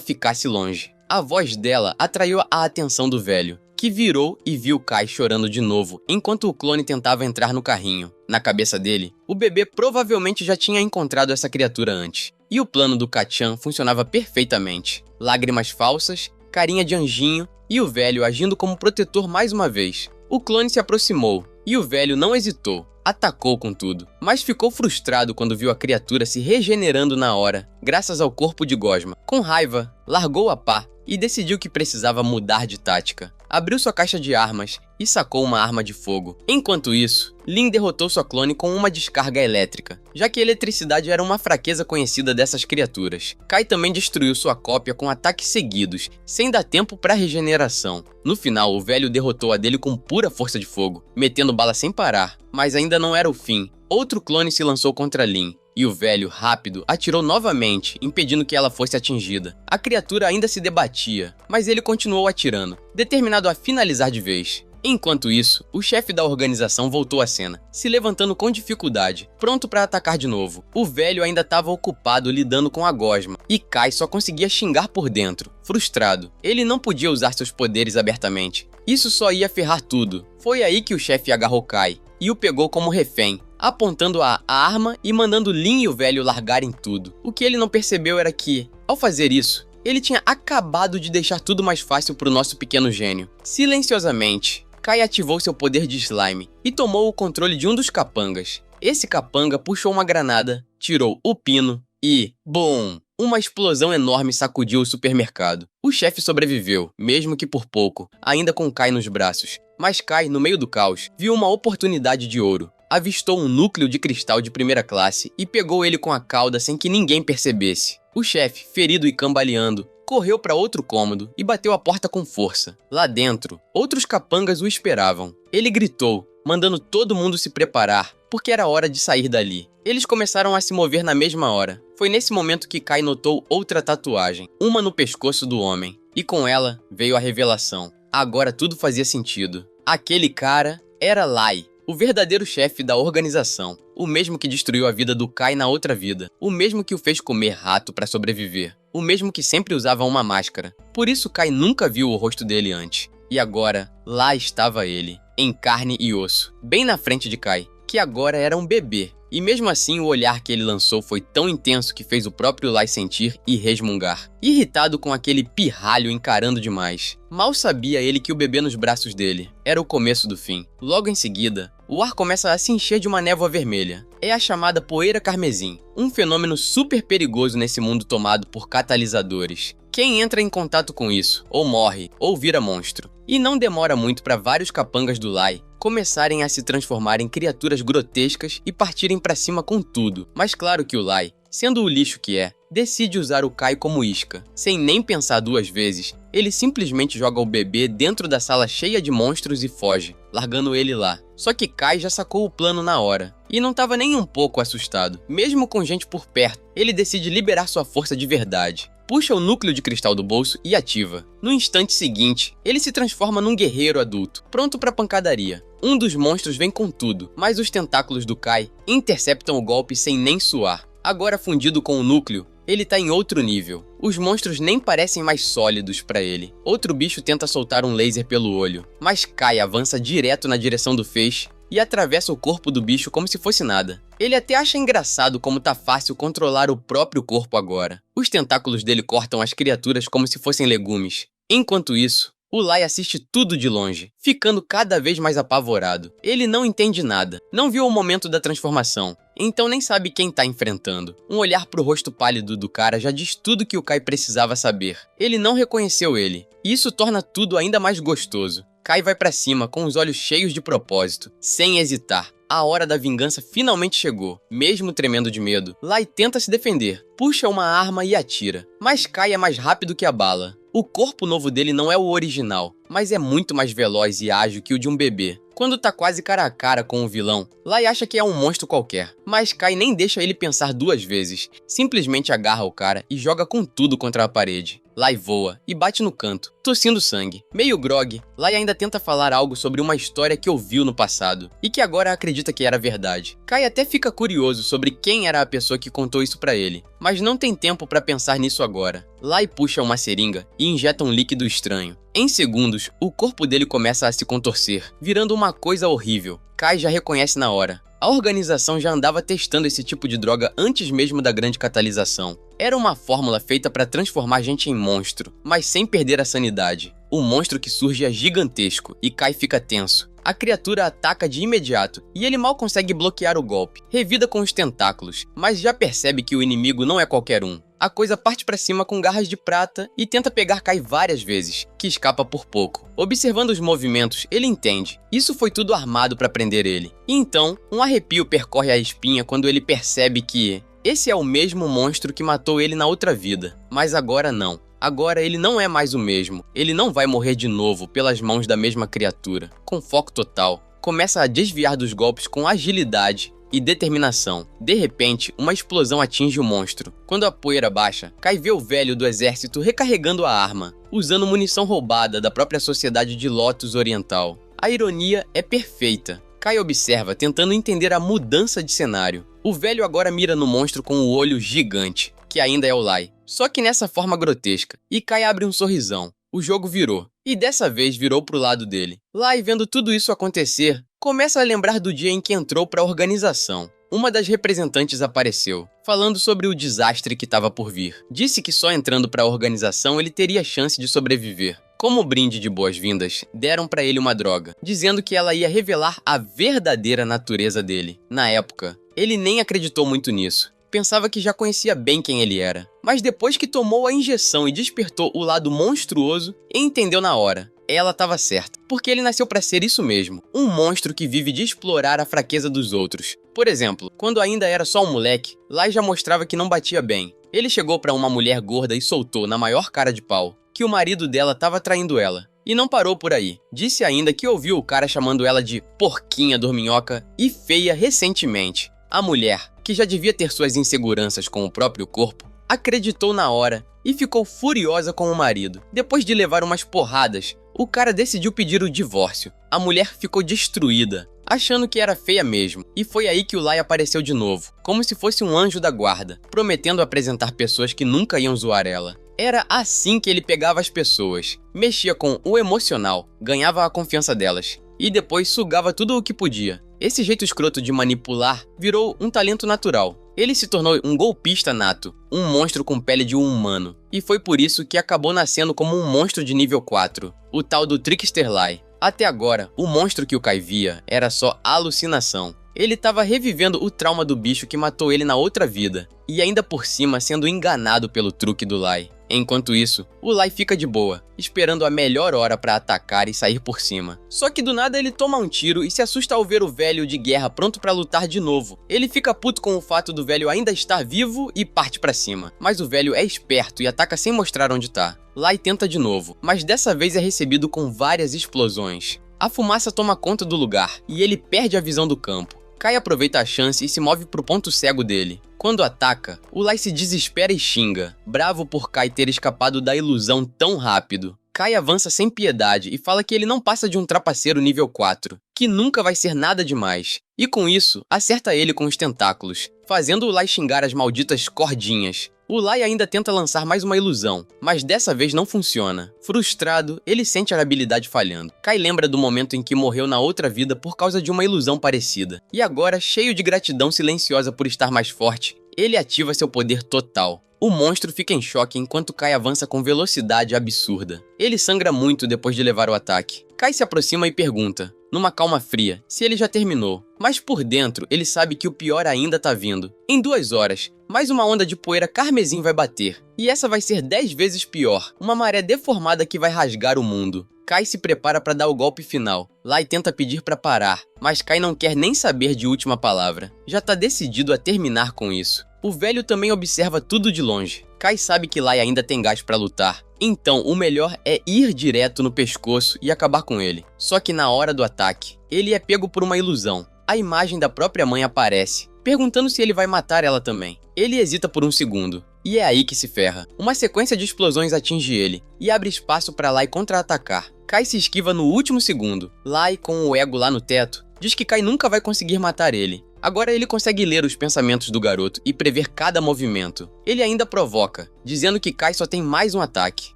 ficasse longe. A voz dela atraiu a atenção do velho, que virou e viu Kai chorando de novo enquanto o clone tentava entrar no carrinho. Na cabeça dele, o bebê provavelmente já tinha encontrado essa criatura antes. E o plano do Kachan funcionava perfeitamente. Lágrimas falsas, carinha de anjinho e o velho agindo como protetor mais uma vez. O clone se aproximou e o velho não hesitou. Atacou com tudo, mas ficou frustrado quando viu a criatura se regenerando na hora, graças ao corpo de gosma. Com raiva, largou a pá e decidiu que precisava mudar de tática. Abriu sua caixa de armas e sacou uma arma de fogo. Enquanto isso, Lin derrotou sua clone com uma descarga elétrica, já que a eletricidade era uma fraqueza conhecida dessas criaturas. Kai também destruiu sua cópia com ataques seguidos, sem dar tempo para regeneração. No final, o velho derrotou a dele com pura força de fogo, metendo bala sem parar. Mas ainda não era o fim. Outro clone se lançou contra Lin, e o velho, rápido, atirou novamente, impedindo que ela fosse atingida. A criatura ainda se debatia, mas ele continuou atirando, determinado a finalizar de vez. Enquanto isso, o chefe da organização voltou à cena, se levantando com dificuldade, pronto para atacar de novo. O velho ainda estava ocupado lidando com a gosma, e Kai só conseguia xingar por dentro, frustrado. Ele não podia usar seus poderes abertamente. Isso só ia ferrar tudo. Foi aí que o chefe agarrou Kai e o pegou como refém, apontando a arma e mandando Lin e o velho largarem tudo. O que ele não percebeu era que, ao fazer isso, ele tinha acabado de deixar tudo mais fácil para o nosso pequeno gênio. Silenciosamente, Kai ativou seu poder de slime e tomou o controle de um dos capangas. Esse capanga puxou uma granada, tirou o pino e, BOOM! Uma explosão enorme sacudiu o supermercado. O chefe sobreviveu, mesmo que por pouco, ainda com Kai nos braços. Mas Kai, no meio do caos, viu uma oportunidade de ouro. Avistou um núcleo de cristal de primeira classe e pegou ele com a cauda sem que ninguém percebesse. O chefe, ferido e cambaleando, correu para outro cômodo e bateu a porta com força. Lá dentro, outros capangas o esperavam. Ele gritou, mandando todo mundo se preparar, porque era hora de sair dali. Eles começaram a se mover na mesma hora. Foi nesse momento que Kai notou outra tatuagem, uma no pescoço do homem. E com ela veio a revelação. Agora tudo fazia sentido. Aquele cara era Lai, o verdadeiro chefe da organização. O mesmo que destruiu a vida do Kai na outra vida. O mesmo que o fez comer rato para sobreviver. O mesmo que sempre usava uma máscara. Por isso Kai nunca viu o rosto dele antes. E agora, lá estava ele, em carne e osso, bem na frente de Kai, que agora era um bebê. E mesmo assim o olhar que ele lançou foi tão intenso que fez o próprio Lai sentir e resmungar. Irritado com aquele pirralho encarando demais. Mal sabia ele que o bebê nos braços dele era o começo do fim. Logo em seguida, o ar começa a se encher de uma névoa vermelha. É a chamada poeira carmesim, um fenômeno super perigoso nesse mundo tomado por catalisadores. Quem entra em contato com isso, ou morre, ou vira monstro. E não demora muito para vários capangas do Lai começarem a se transformar em criaturas grotescas e partirem para cima com tudo. Mas claro que o Lai, sendo o lixo que é, decide usar o Kai como isca. Sem nem pensar duas vezes, ele simplesmente joga o bebê dentro da sala cheia de monstros e foge, largando ele lá. Só que Kai já sacou o plano na hora, e não estava nem um pouco assustado. Mesmo com gente por perto, ele decide liberar sua força de verdade. Puxa o núcleo de cristal do bolso e ativa. No instante seguinte, ele se transforma num guerreiro adulto, pronto para pancadaria. Um dos monstros vem com tudo, mas os tentáculos do Kai interceptam o golpe sem nem suar. Agora fundido com o núcleo, ele tá em outro nível. Os monstros nem parecem mais sólidos para ele. Outro bicho tenta soltar um laser pelo olho, mas Kai avança direto na direção do feixe e atravessa o corpo do bicho como se fosse nada. Ele até acha engraçado como tá fácil controlar o próprio corpo agora. Os tentáculos dele cortam as criaturas como se fossem legumes. Enquanto isso, o Lai assiste tudo de longe, ficando cada vez mais apavorado. Ele não entende nada, não viu o momento da transformação, então nem sabe quem tá enfrentando. Um olhar pro rosto pálido do cara já diz tudo que o Kai precisava saber. Ele não reconheceu ele, e isso torna tudo ainda mais gostoso. Kai vai pra cima com os olhos cheios de propósito, sem hesitar. A hora da vingança finalmente chegou. Mesmo tremendo de medo, Lai tenta se defender, puxa uma arma e atira. Mas Kai é mais rápido que a bala. O corpo novo dele não é o original, mas é muito mais veloz e ágil que o de um bebê. Quando tá quase cara a cara com o vilão, Lai acha que é um monstro qualquer, mas Kai nem deixa ele pensar duas vezes. Simplesmente agarra o cara e joga com tudo contra a parede. Lai voa e bate no canto, tossindo sangue. Meio grogue, Lai ainda tenta falar algo sobre uma história que ouviu no passado e que agora acredita que era verdade. Kai até fica curioso sobre quem era a pessoa que contou isso pra ele, mas não tem tempo pra pensar nisso agora. Lai puxa uma seringa e injeta um líquido estranho. Em segundos, o corpo dele começa a se contorcer, virando uma coisa horrível. Kai já reconhece na hora. A organização já andava testando esse tipo de droga antes mesmo da grande catalisação. Era uma fórmula feita para transformar gente em monstro, mas sem perder a sanidade. O monstro que surge é gigantesco e Kai fica tenso. A criatura ataca de imediato e ele mal consegue bloquear o golpe. Revida com os tentáculos, mas já percebe que o inimigo não é qualquer um. A coisa parte pra cima com garras de prata e tenta pegar Kai várias vezes, que escapa por pouco. Observando os movimentos, ele entende. Isso foi tudo armado pra prender ele. E então, um arrepio percorre a espinha quando ele percebe que esse é o mesmo monstro que matou ele na outra vida. Mas agora não. Agora ele não é mais o mesmo. Ele não vai morrer de novo pelas mãos da mesma criatura. Com foco total, começa a desviar dos golpes com agilidade e determinação. De repente, uma explosão atinge o monstro. Quando a poeira baixa, Kai vê o velho do exército recarregando a arma, usando munição roubada da própria sociedade de Lotus Oriental. A ironia é perfeita. Kai observa, tentando entender a mudança de cenário. O velho agora mira no monstro com o olho gigante, que ainda é o Lai, só que nessa forma grotesca. E Kai abre um sorrisão. O jogo virou. E dessa vez virou pro lado dele. Lai, vendo tudo isso acontecer, começa a lembrar do dia em que entrou para a organização. Uma das representantes apareceu, falando sobre o desastre que estava por vir. Disse que só entrando para a organização ele teria chance de sobreviver. Como brinde de boas-vindas, deram para ele uma droga, dizendo que ela ia revelar a verdadeira natureza dele. Na época, ele nem acreditou muito nisso. Pensava que já conhecia bem quem ele era. Mas depois que tomou a injeção e despertou o lado monstruoso, entendeu na hora. Ela estava certa, porque ele nasceu para ser isso mesmo, um monstro que vive de explorar a fraqueza dos outros. Por exemplo, quando ainda era só um moleque, Lai já mostrava que não batia bem. Ele chegou para uma mulher gorda e soltou, na maior cara de pau, que o marido dela estava traindo ela. E não parou por aí. Disse ainda que ouviu o cara chamando ela de porquinha dorminhoca e feia recentemente. A mulher, que já devia ter suas inseguranças com o próprio corpo, acreditou na hora e ficou furiosa com o marido. Depois de levar umas porradas, o cara decidiu pedir o divórcio. A mulher ficou destruída, achando que era feia mesmo. E foi aí que o Lai apareceu de novo, como se fosse um anjo da guarda, prometendo apresentar pessoas que nunca iam zoar ela. Era assim que ele pegava as pessoas, mexia com o emocional, ganhava a confiança delas, e depois sugava tudo o que podia. Esse jeito escroto de manipular virou um talento natural. Ele se tornou um golpista nato, um monstro com pele de um humano. E foi por isso que acabou nascendo como um monstro de nível 4, o tal do Trickster Lai. Até agora, o monstro que o Kai via era só alucinação. Ele estava revivendo o trauma do bicho que matou ele na outra vida, e ainda por cima sendo enganado pelo truque do Lai. Enquanto isso, o Lai fica de boa, esperando a melhor hora para atacar e sair por cima. Só que do nada ele toma um tiro e se assusta ao ver o velho de guerra pronto para lutar de novo. Ele fica puto com o fato do velho ainda estar vivo e parte para cima. Mas o velho é esperto e ataca sem mostrar onde tá. Lai tenta de novo, mas dessa vez é recebido com várias explosões. A fumaça toma conta do lugar e ele perde a visão do campo. Kai aproveita a chance e se move pro ponto cego dele. Quando ataca, o Lai se desespera e xinga, bravo por Kai ter escapado da ilusão tão rápido. Kai avança sem piedade e fala que ele não passa de um trapaceiro nível 4, que nunca vai ser nada demais. E com isso, acerta ele com os tentáculos, fazendo o Lai xingar as malditas cordinhas. O Lai ainda tenta lançar mais uma ilusão, mas dessa vez não funciona. Frustrado, ele sente a habilidade falhando. Kai lembra do momento em que morreu na outra vida por causa de uma ilusão parecida. E agora, cheio de gratidão silenciosa por estar mais forte, ele ativa seu poder total. O monstro fica em choque enquanto Kai avança com velocidade absurda. Ele sangra muito depois de levar o ataque. Kai se aproxima e pergunta, numa calma fria, se ele já terminou. Mas por dentro, ele sabe que o pior ainda tá vindo. Em 2 horas, mais uma onda de poeira carmesim vai bater. E essa vai ser 10 vezes pior, uma maré deformada que vai rasgar o mundo. Kai se prepara para dar o golpe final. Lai tenta pedir para parar, mas Kai não quer nem saber de última palavra. Já tá decidido a terminar com isso. O velho também observa tudo de longe. Kai sabe que Lai ainda tem gás para lutar. Então, o melhor é ir direto no pescoço e acabar com ele. Só que na hora do ataque, ele é pego por uma ilusão. A imagem da própria mãe aparece, perguntando se ele vai matar ela também. Ele hesita por um segundo. E é aí que se ferra. Uma sequência de explosões atinge ele e abre espaço para Lai contra-atacar. Kai se esquiva no último segundo. Lai, com o ego lá no teto, diz que Kai nunca vai conseguir matar ele. Agora ele consegue ler os pensamentos do garoto e prever cada movimento. Ele ainda provoca, dizendo que Kai só tem mais um ataque.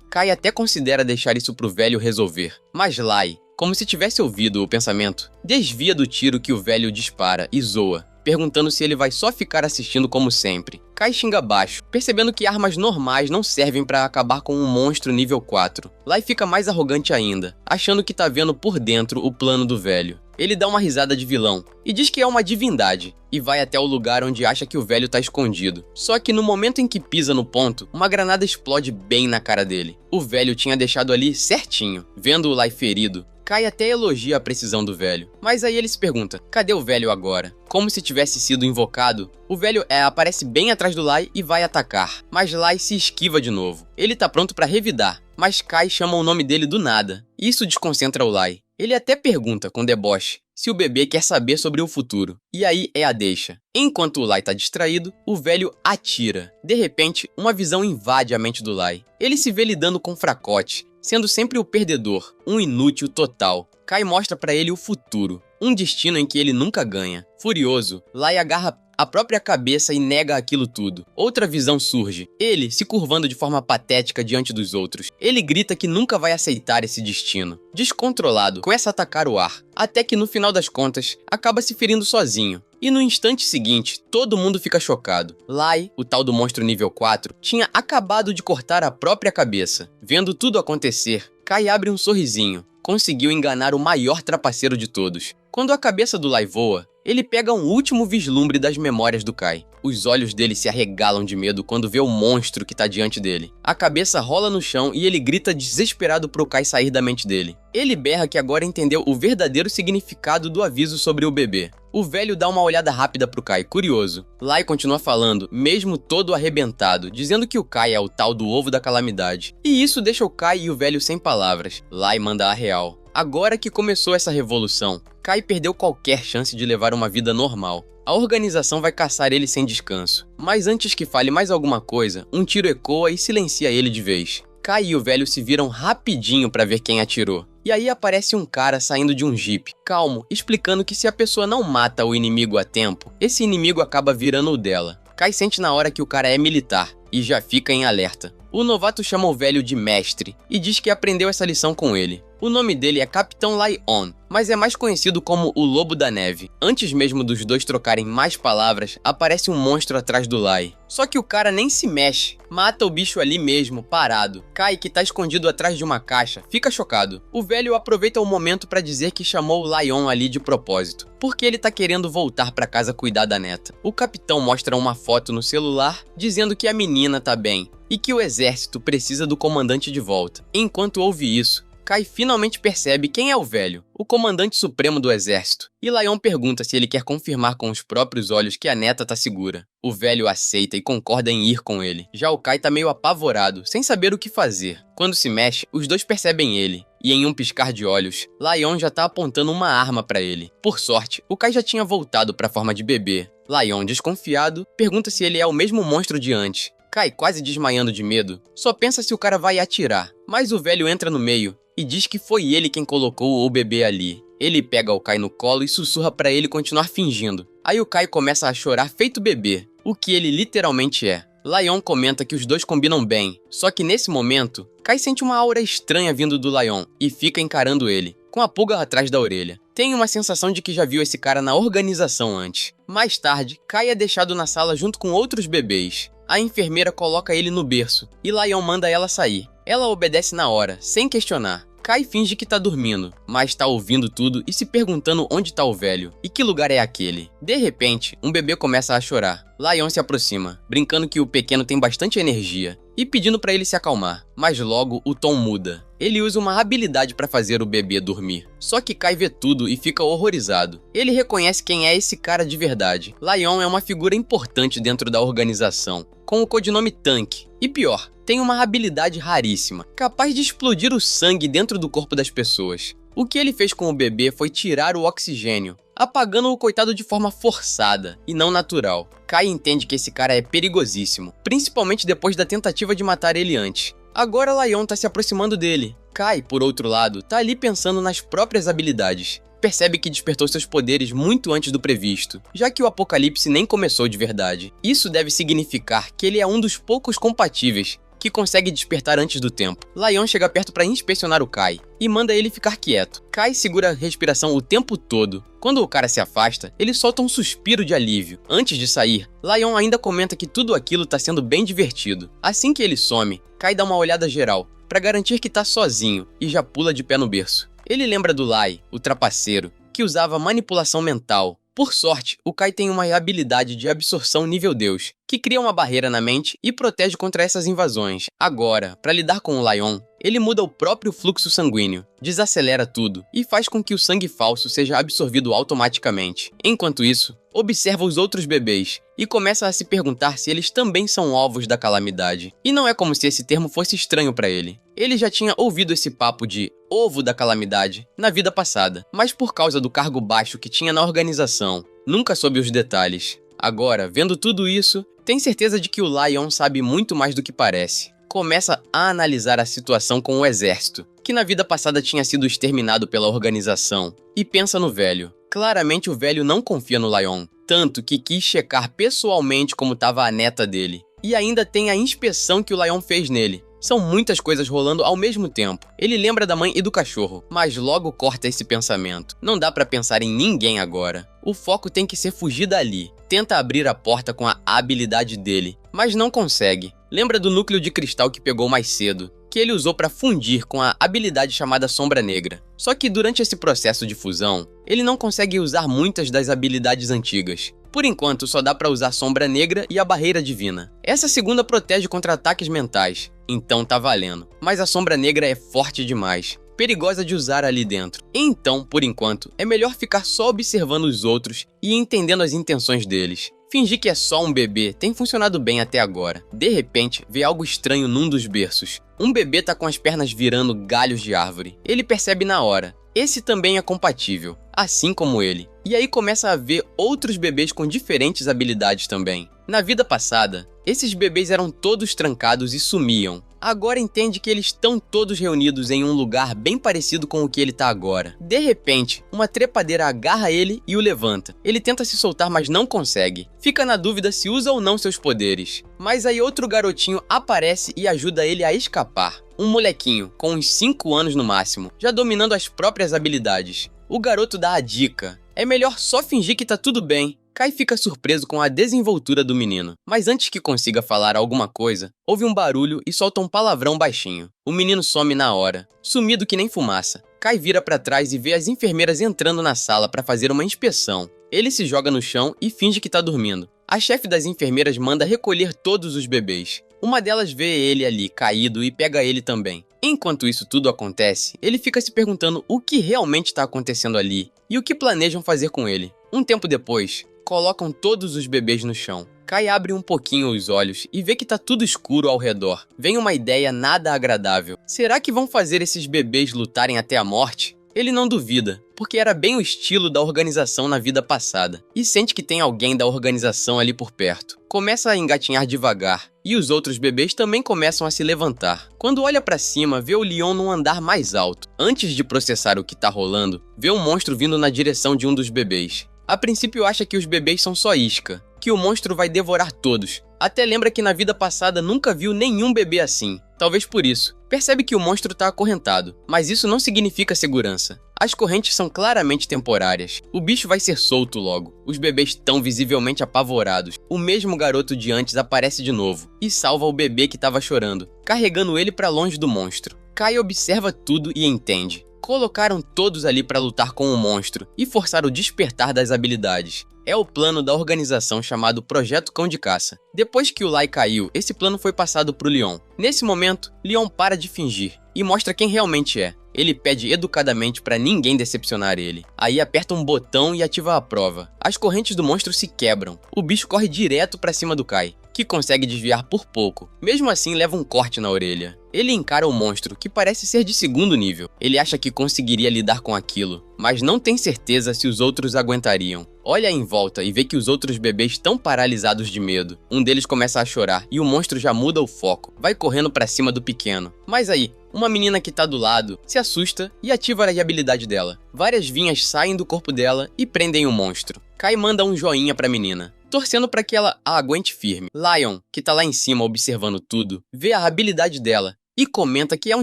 Kai até considera deixar isso pro velho resolver. Mas Lai, como se tivesse ouvido o pensamento, desvia do tiro que o velho dispara e zoa, perguntando se ele vai só ficar assistindo como sempre. Kai xinga baixo, percebendo que armas normais não servem para acabar com um monstro nível 4. Lai fica mais arrogante ainda, achando que tá vendo por dentro o plano do velho. Ele dá uma risada de vilão e diz que é uma divindade e vai até o lugar onde acha que o velho tá escondido. Só que no momento em que pisa no ponto, uma granada explode bem na cara dele. O velho tinha deixado ali certinho. Vendo o Lai ferido, Kai até elogia a precisão do velho. Mas aí ele se pergunta, cadê o velho agora? Como se tivesse sido invocado, o velho aparece bem atrás do Lai e vai atacar. Mas Lai se esquiva de novo. Ele tá pronto pra revidar, mas Kai chama o nome dele do nada. Isso desconcentra o Lai. Ele até pergunta, com deboche, se o bebê quer saber sobre o futuro. E aí é a deixa. Enquanto o Lai tá distraído, o velho atira. De repente, uma visão invade a mente do Lai. Ele se vê lidando com fracote, sendo sempre o perdedor, um inútil total. Kai mostra pra ele o futuro, um destino em que ele nunca ganha. Furioso, Lai agarra a própria cabeça e nega aquilo tudo. Outra visão surge, ele se curvando de forma patética diante dos outros. Ele grita que nunca vai aceitar esse destino. Descontrolado, começa a atacar o ar, até que no final das contas, acaba se ferindo sozinho. E no instante seguinte, todo mundo fica chocado. Lai, o tal do monstro nível 4, tinha acabado de cortar a própria cabeça. Vendo tudo acontecer, Kai abre um sorrisinho. Conseguiu enganar o maior trapaceiro de todos. Quando a cabeça do Lai voa, ele pega um último vislumbre das memórias do Kai. Os olhos dele se arregalam de medo quando vê o monstro que tá diante dele. A cabeça rola no chão e ele grita desesperado pro Kai sair da mente dele. Ele berra que agora entendeu o verdadeiro significado do aviso sobre o bebê. O velho dá uma olhada rápida pro Kai, curioso. Lai continua falando, mesmo todo arrebentado, dizendo que o Kai é o tal do ovo da calamidade. E isso deixa o Kai e o velho sem palavras. Lai manda a real. Agora que começou essa revolução, Kai perdeu qualquer chance de levar uma vida normal. A organização vai caçar ele sem descanso. Mas antes que fale mais alguma coisa, um tiro ecoa e silencia ele de vez. Kai e o velho se viram rapidinho pra ver quem atirou. E aí aparece um cara saindo de um jipe, calmo, explicando que se a pessoa não mata o inimigo a tempo, esse inimigo acaba virando o dela. Kai sente na hora que o cara é militar e já fica em alerta. O novato chama o velho de mestre e diz que aprendeu essa lição com ele. O nome dele é Capitão Lai-On, mas é mais conhecido como o Lobo da Neve. Antes mesmo dos dois trocarem mais palavras, aparece um monstro atrás do Lai. Só que o cara nem se mexe, mata o bicho ali mesmo, parado. Kai, que tá escondido atrás de uma caixa, fica chocado. O velho aproveita o momento pra dizer que chamou o Lai-On ali de propósito, porque ele tá querendo voltar pra casa cuidar da neta. O capitão mostra uma foto no celular, dizendo que a menina tá bem, e que o exército precisa do comandante de volta. Enquanto ouve isso, Kai finalmente percebe quem é o velho, o comandante supremo do exército. E Lai-On pergunta se ele quer confirmar com os próprios olhos que a neta tá segura. O velho aceita e concorda em ir com ele. Já o Kai tá meio apavorado, sem saber o que fazer. Quando se mexe, os dois percebem ele. E em um piscar de olhos, Lai-On já tá apontando uma arma pra ele. Por sorte, o Kai já tinha voltado pra forma de bebê. Lai-On, desconfiado, pergunta se ele é o mesmo monstro de antes. Kai, quase desmaiando de medo, só pensa se o cara vai atirar. Mas o velho entra no meio e diz que foi ele quem colocou o bebê ali. Ele pega o Kai no colo e sussurra pra ele continuar fingindo. Aí o Kai começa a chorar feito bebê, o que ele literalmente é. Lai-On comenta que os dois combinam bem, só que nesse momento, Kai sente uma aura estranha vindo do Lai-On e fica encarando ele, com a pulga atrás da orelha. Tem uma sensação de que já viu esse cara na organização antes. Mais tarde, Kai é deixado na sala junto com outros bebês. A enfermeira coloca ele no berço e Lai-On manda ela sair. Ela obedece na hora, sem questionar. Kai finge que tá dormindo, mas tá ouvindo tudo e se perguntando onde tá o velho e que lugar é aquele. De repente, um bebê começa a chorar. Lai-On se aproxima, brincando que o pequeno tem bastante energia e pedindo pra ele se acalmar. Mas logo o tom muda. Ele usa uma habilidade pra fazer o bebê dormir. Só que Kai vê tudo e fica horrorizado. Ele reconhece quem é esse cara de verdade. Lai-On é uma figura importante dentro da organização, com o codinome Tanque. E pior, tem uma habilidade raríssima, capaz de explodir o sangue dentro do corpo das pessoas. O que ele fez com o bebê foi tirar o oxigênio, apagando o coitado de forma forçada e não natural. Kai entende que esse cara é perigosíssimo, principalmente depois da tentativa de matar ele antes. Agora Lai-On tá se aproximando dele. Kai, por outro lado, tá ali pensando nas próprias habilidades. Percebe que despertou seus poderes muito antes do previsto, já que o apocalipse nem começou de verdade. Isso deve significar que ele é um dos poucos compatíveis que consegue despertar antes do tempo. Lai-On chega perto para inspecionar o Kai e manda ele ficar quieto. Kai segura a respiração o tempo todo. Quando o cara se afasta, ele solta um suspiro de alívio. Antes de sair, Lai-On ainda comenta que tudo aquilo tá sendo bem divertido. Assim que ele some, Kai dá uma olhada geral, para garantir que tá sozinho e já pula de pé no berço. Ele lembra do Lai, o trapaceiro, que usava manipulação mental. Por sorte, o Kai tem uma habilidade de absorção nível Deus, que cria uma barreira na mente e protege contra essas invasões. Agora, para lidar com o Lai-On, ele muda o próprio fluxo sanguíneo, desacelera tudo e faz com que o sangue falso seja absorvido automaticamente. Enquanto isso, observa os outros bebês e começa a se perguntar se eles também são ovos da calamidade. E não é como se esse termo fosse estranho para ele. Ele já tinha ouvido esse papo de ovo da calamidade na vida passada, mas por causa do cargo baixo que tinha na organização, nunca soube os detalhes. Agora, vendo tudo isso, tem certeza de que o Lai-On sabe muito mais do que parece. Começa a analisar a situação com o exército que na vida passada tinha sido exterminado pela organização, e pensa no velho. Claramente o velho não confia no Lion, tanto que quis checar pessoalmente como estava a neta dele. E ainda tem a inspeção que o Lion fez nele. São muitas coisas rolando ao mesmo tempo. Ele lembra da mãe e do cachorro, mas logo corta esse pensamento. Não dá pra pensar em ninguém agora. O foco tem que ser fugir dali. Tenta abrir a porta com a habilidade dele, mas não consegue. Lembra do núcleo de cristal que pegou mais cedo, que ele usou para fundir com a habilidade chamada Sombra Negra. Só que durante esse processo de fusão, ele não consegue usar muitas das habilidades antigas. Por enquanto, só dá para usar Sombra Negra e a Barreira Divina. Essa segunda protege contra ataques mentais, então tá valendo. Mas a Sombra Negra é forte demais, perigosa de usar ali dentro. Então, por enquanto, é melhor ficar só observando os outros e entendendo as intenções deles. Fingir que é só um bebê tem funcionado bem até agora. De repente, vê algo estranho num dos berços. Um bebê tá com as pernas virando galhos de árvore. Ele percebe na hora. Esse também é compatível, assim como ele. E aí começa a ver outros bebês com diferentes habilidades também. Na vida passada, esses bebês eram todos trancados e sumiam. Agora entende que eles estão todos reunidos em um lugar bem parecido com o que ele tá agora. De repente, uma trepadeira agarra ele e o levanta. Ele tenta se soltar, mas não consegue. Fica na dúvida se usa ou não seus poderes. Mas aí outro garotinho aparece e ajuda ele a escapar. Um molequinho, com uns 5 anos no máximo, já dominando as próprias habilidades. O garoto dá a dica. É melhor só fingir que tá tudo bem. Kai fica surpreso com a desenvoltura do menino, mas antes que consiga falar alguma coisa, ouve um barulho e solta um palavrão baixinho. O menino some na hora, sumido que nem fumaça. Kai vira pra trás e vê as enfermeiras entrando na sala pra fazer uma inspeção. Ele se joga no chão e finge que tá dormindo. A chefe das enfermeiras manda recolher todos os bebês. Uma delas vê ele ali, caído, e pega ele também. Enquanto isso tudo acontece, ele fica se perguntando o que realmente está acontecendo ali e o que planejam fazer com ele. Um tempo depois, colocam todos os bebês no chão. Kai abre um pouquinho os olhos e vê que tá tudo escuro ao redor. Vem uma ideia nada agradável. Será que vão fazer esses bebês lutarem até a morte? Ele não duvida, porque era bem o estilo da organização na vida passada, e sente que tem alguém da organização ali por perto. Começa a engatinhar devagar, e os outros bebês também começam a se levantar. Quando olha pra cima, vê o Leon num andar mais alto. Antes de processar o que tá rolando, vê um monstro vindo na direção de um dos bebês. A princípio acha que os bebês são só isca, que o monstro vai devorar todos. Até lembra que na vida passada nunca viu nenhum bebê assim. Talvez por isso. Percebe que o monstro tá acorrentado, mas isso não significa segurança. As correntes são claramente temporárias. O bicho vai ser solto logo. Os bebês estão visivelmente apavorados. O mesmo garoto de antes aparece de novo e salva o bebê que estava chorando, carregando ele para longe do monstro. Kai observa tudo e entende. Colocaram todos ali para lutar com o monstro e forçar o despertar das habilidades. É o plano da organização chamado Projeto Cão de Caça. Depois que o Lai caiu, esse plano foi passado pro Leon. Nesse momento, Leon para de fingir e mostra quem realmente é. Ele pede educadamente para ninguém decepcionar ele. Aí aperta um botão e ativa a prova. As correntes do monstro se quebram. O bicho corre direto para cima do Kai, que consegue desviar por pouco. Mesmo assim, leva um corte na orelha. Ele encara o monstro, que parece ser de segundo nível. Ele acha que conseguiria lidar com aquilo, mas não tem certeza se os outros aguentariam. Olha em volta e vê que os outros bebês estão paralisados de medo. Um deles começa a chorar e o monstro já muda o foco. Vai correndo pra cima do pequeno. Mas aí, uma menina que tá do lado se assusta e ativa a habilidade dela. Várias vinhas saem do corpo dela e prendem o monstro. Kai manda um joinha pra menina, torcendo para que ela a aguente firme. Lion, que tá lá em cima observando tudo, vê a habilidade dela e comenta que é um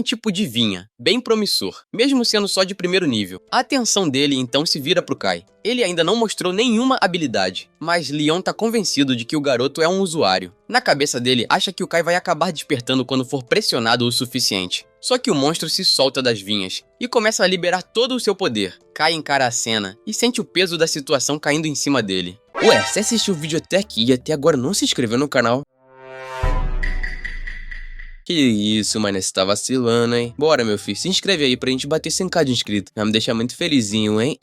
tipo de vinha, bem promissor, mesmo sendo só de primeiro nível. A atenção dele então se vira pro Kai. Ele ainda não mostrou nenhuma habilidade, mas Leon tá convencido de que o garoto é um usuário. Na cabeça dele, acha que o Kai vai acabar despertando quando for pressionado o suficiente. Só que o monstro se solta das vinhas e começa a liberar todo o seu poder. Kai encara a cena e sente o peso da situação caindo em cima dele. Ué, você assistiu o vídeo até aqui e até agora não se inscreveu no canal? Que isso, mano, você tá vacilando, hein? Bora, meu filho, se inscreve aí pra gente bater 100k de inscrito. Vai me deixar muito felizinho, hein?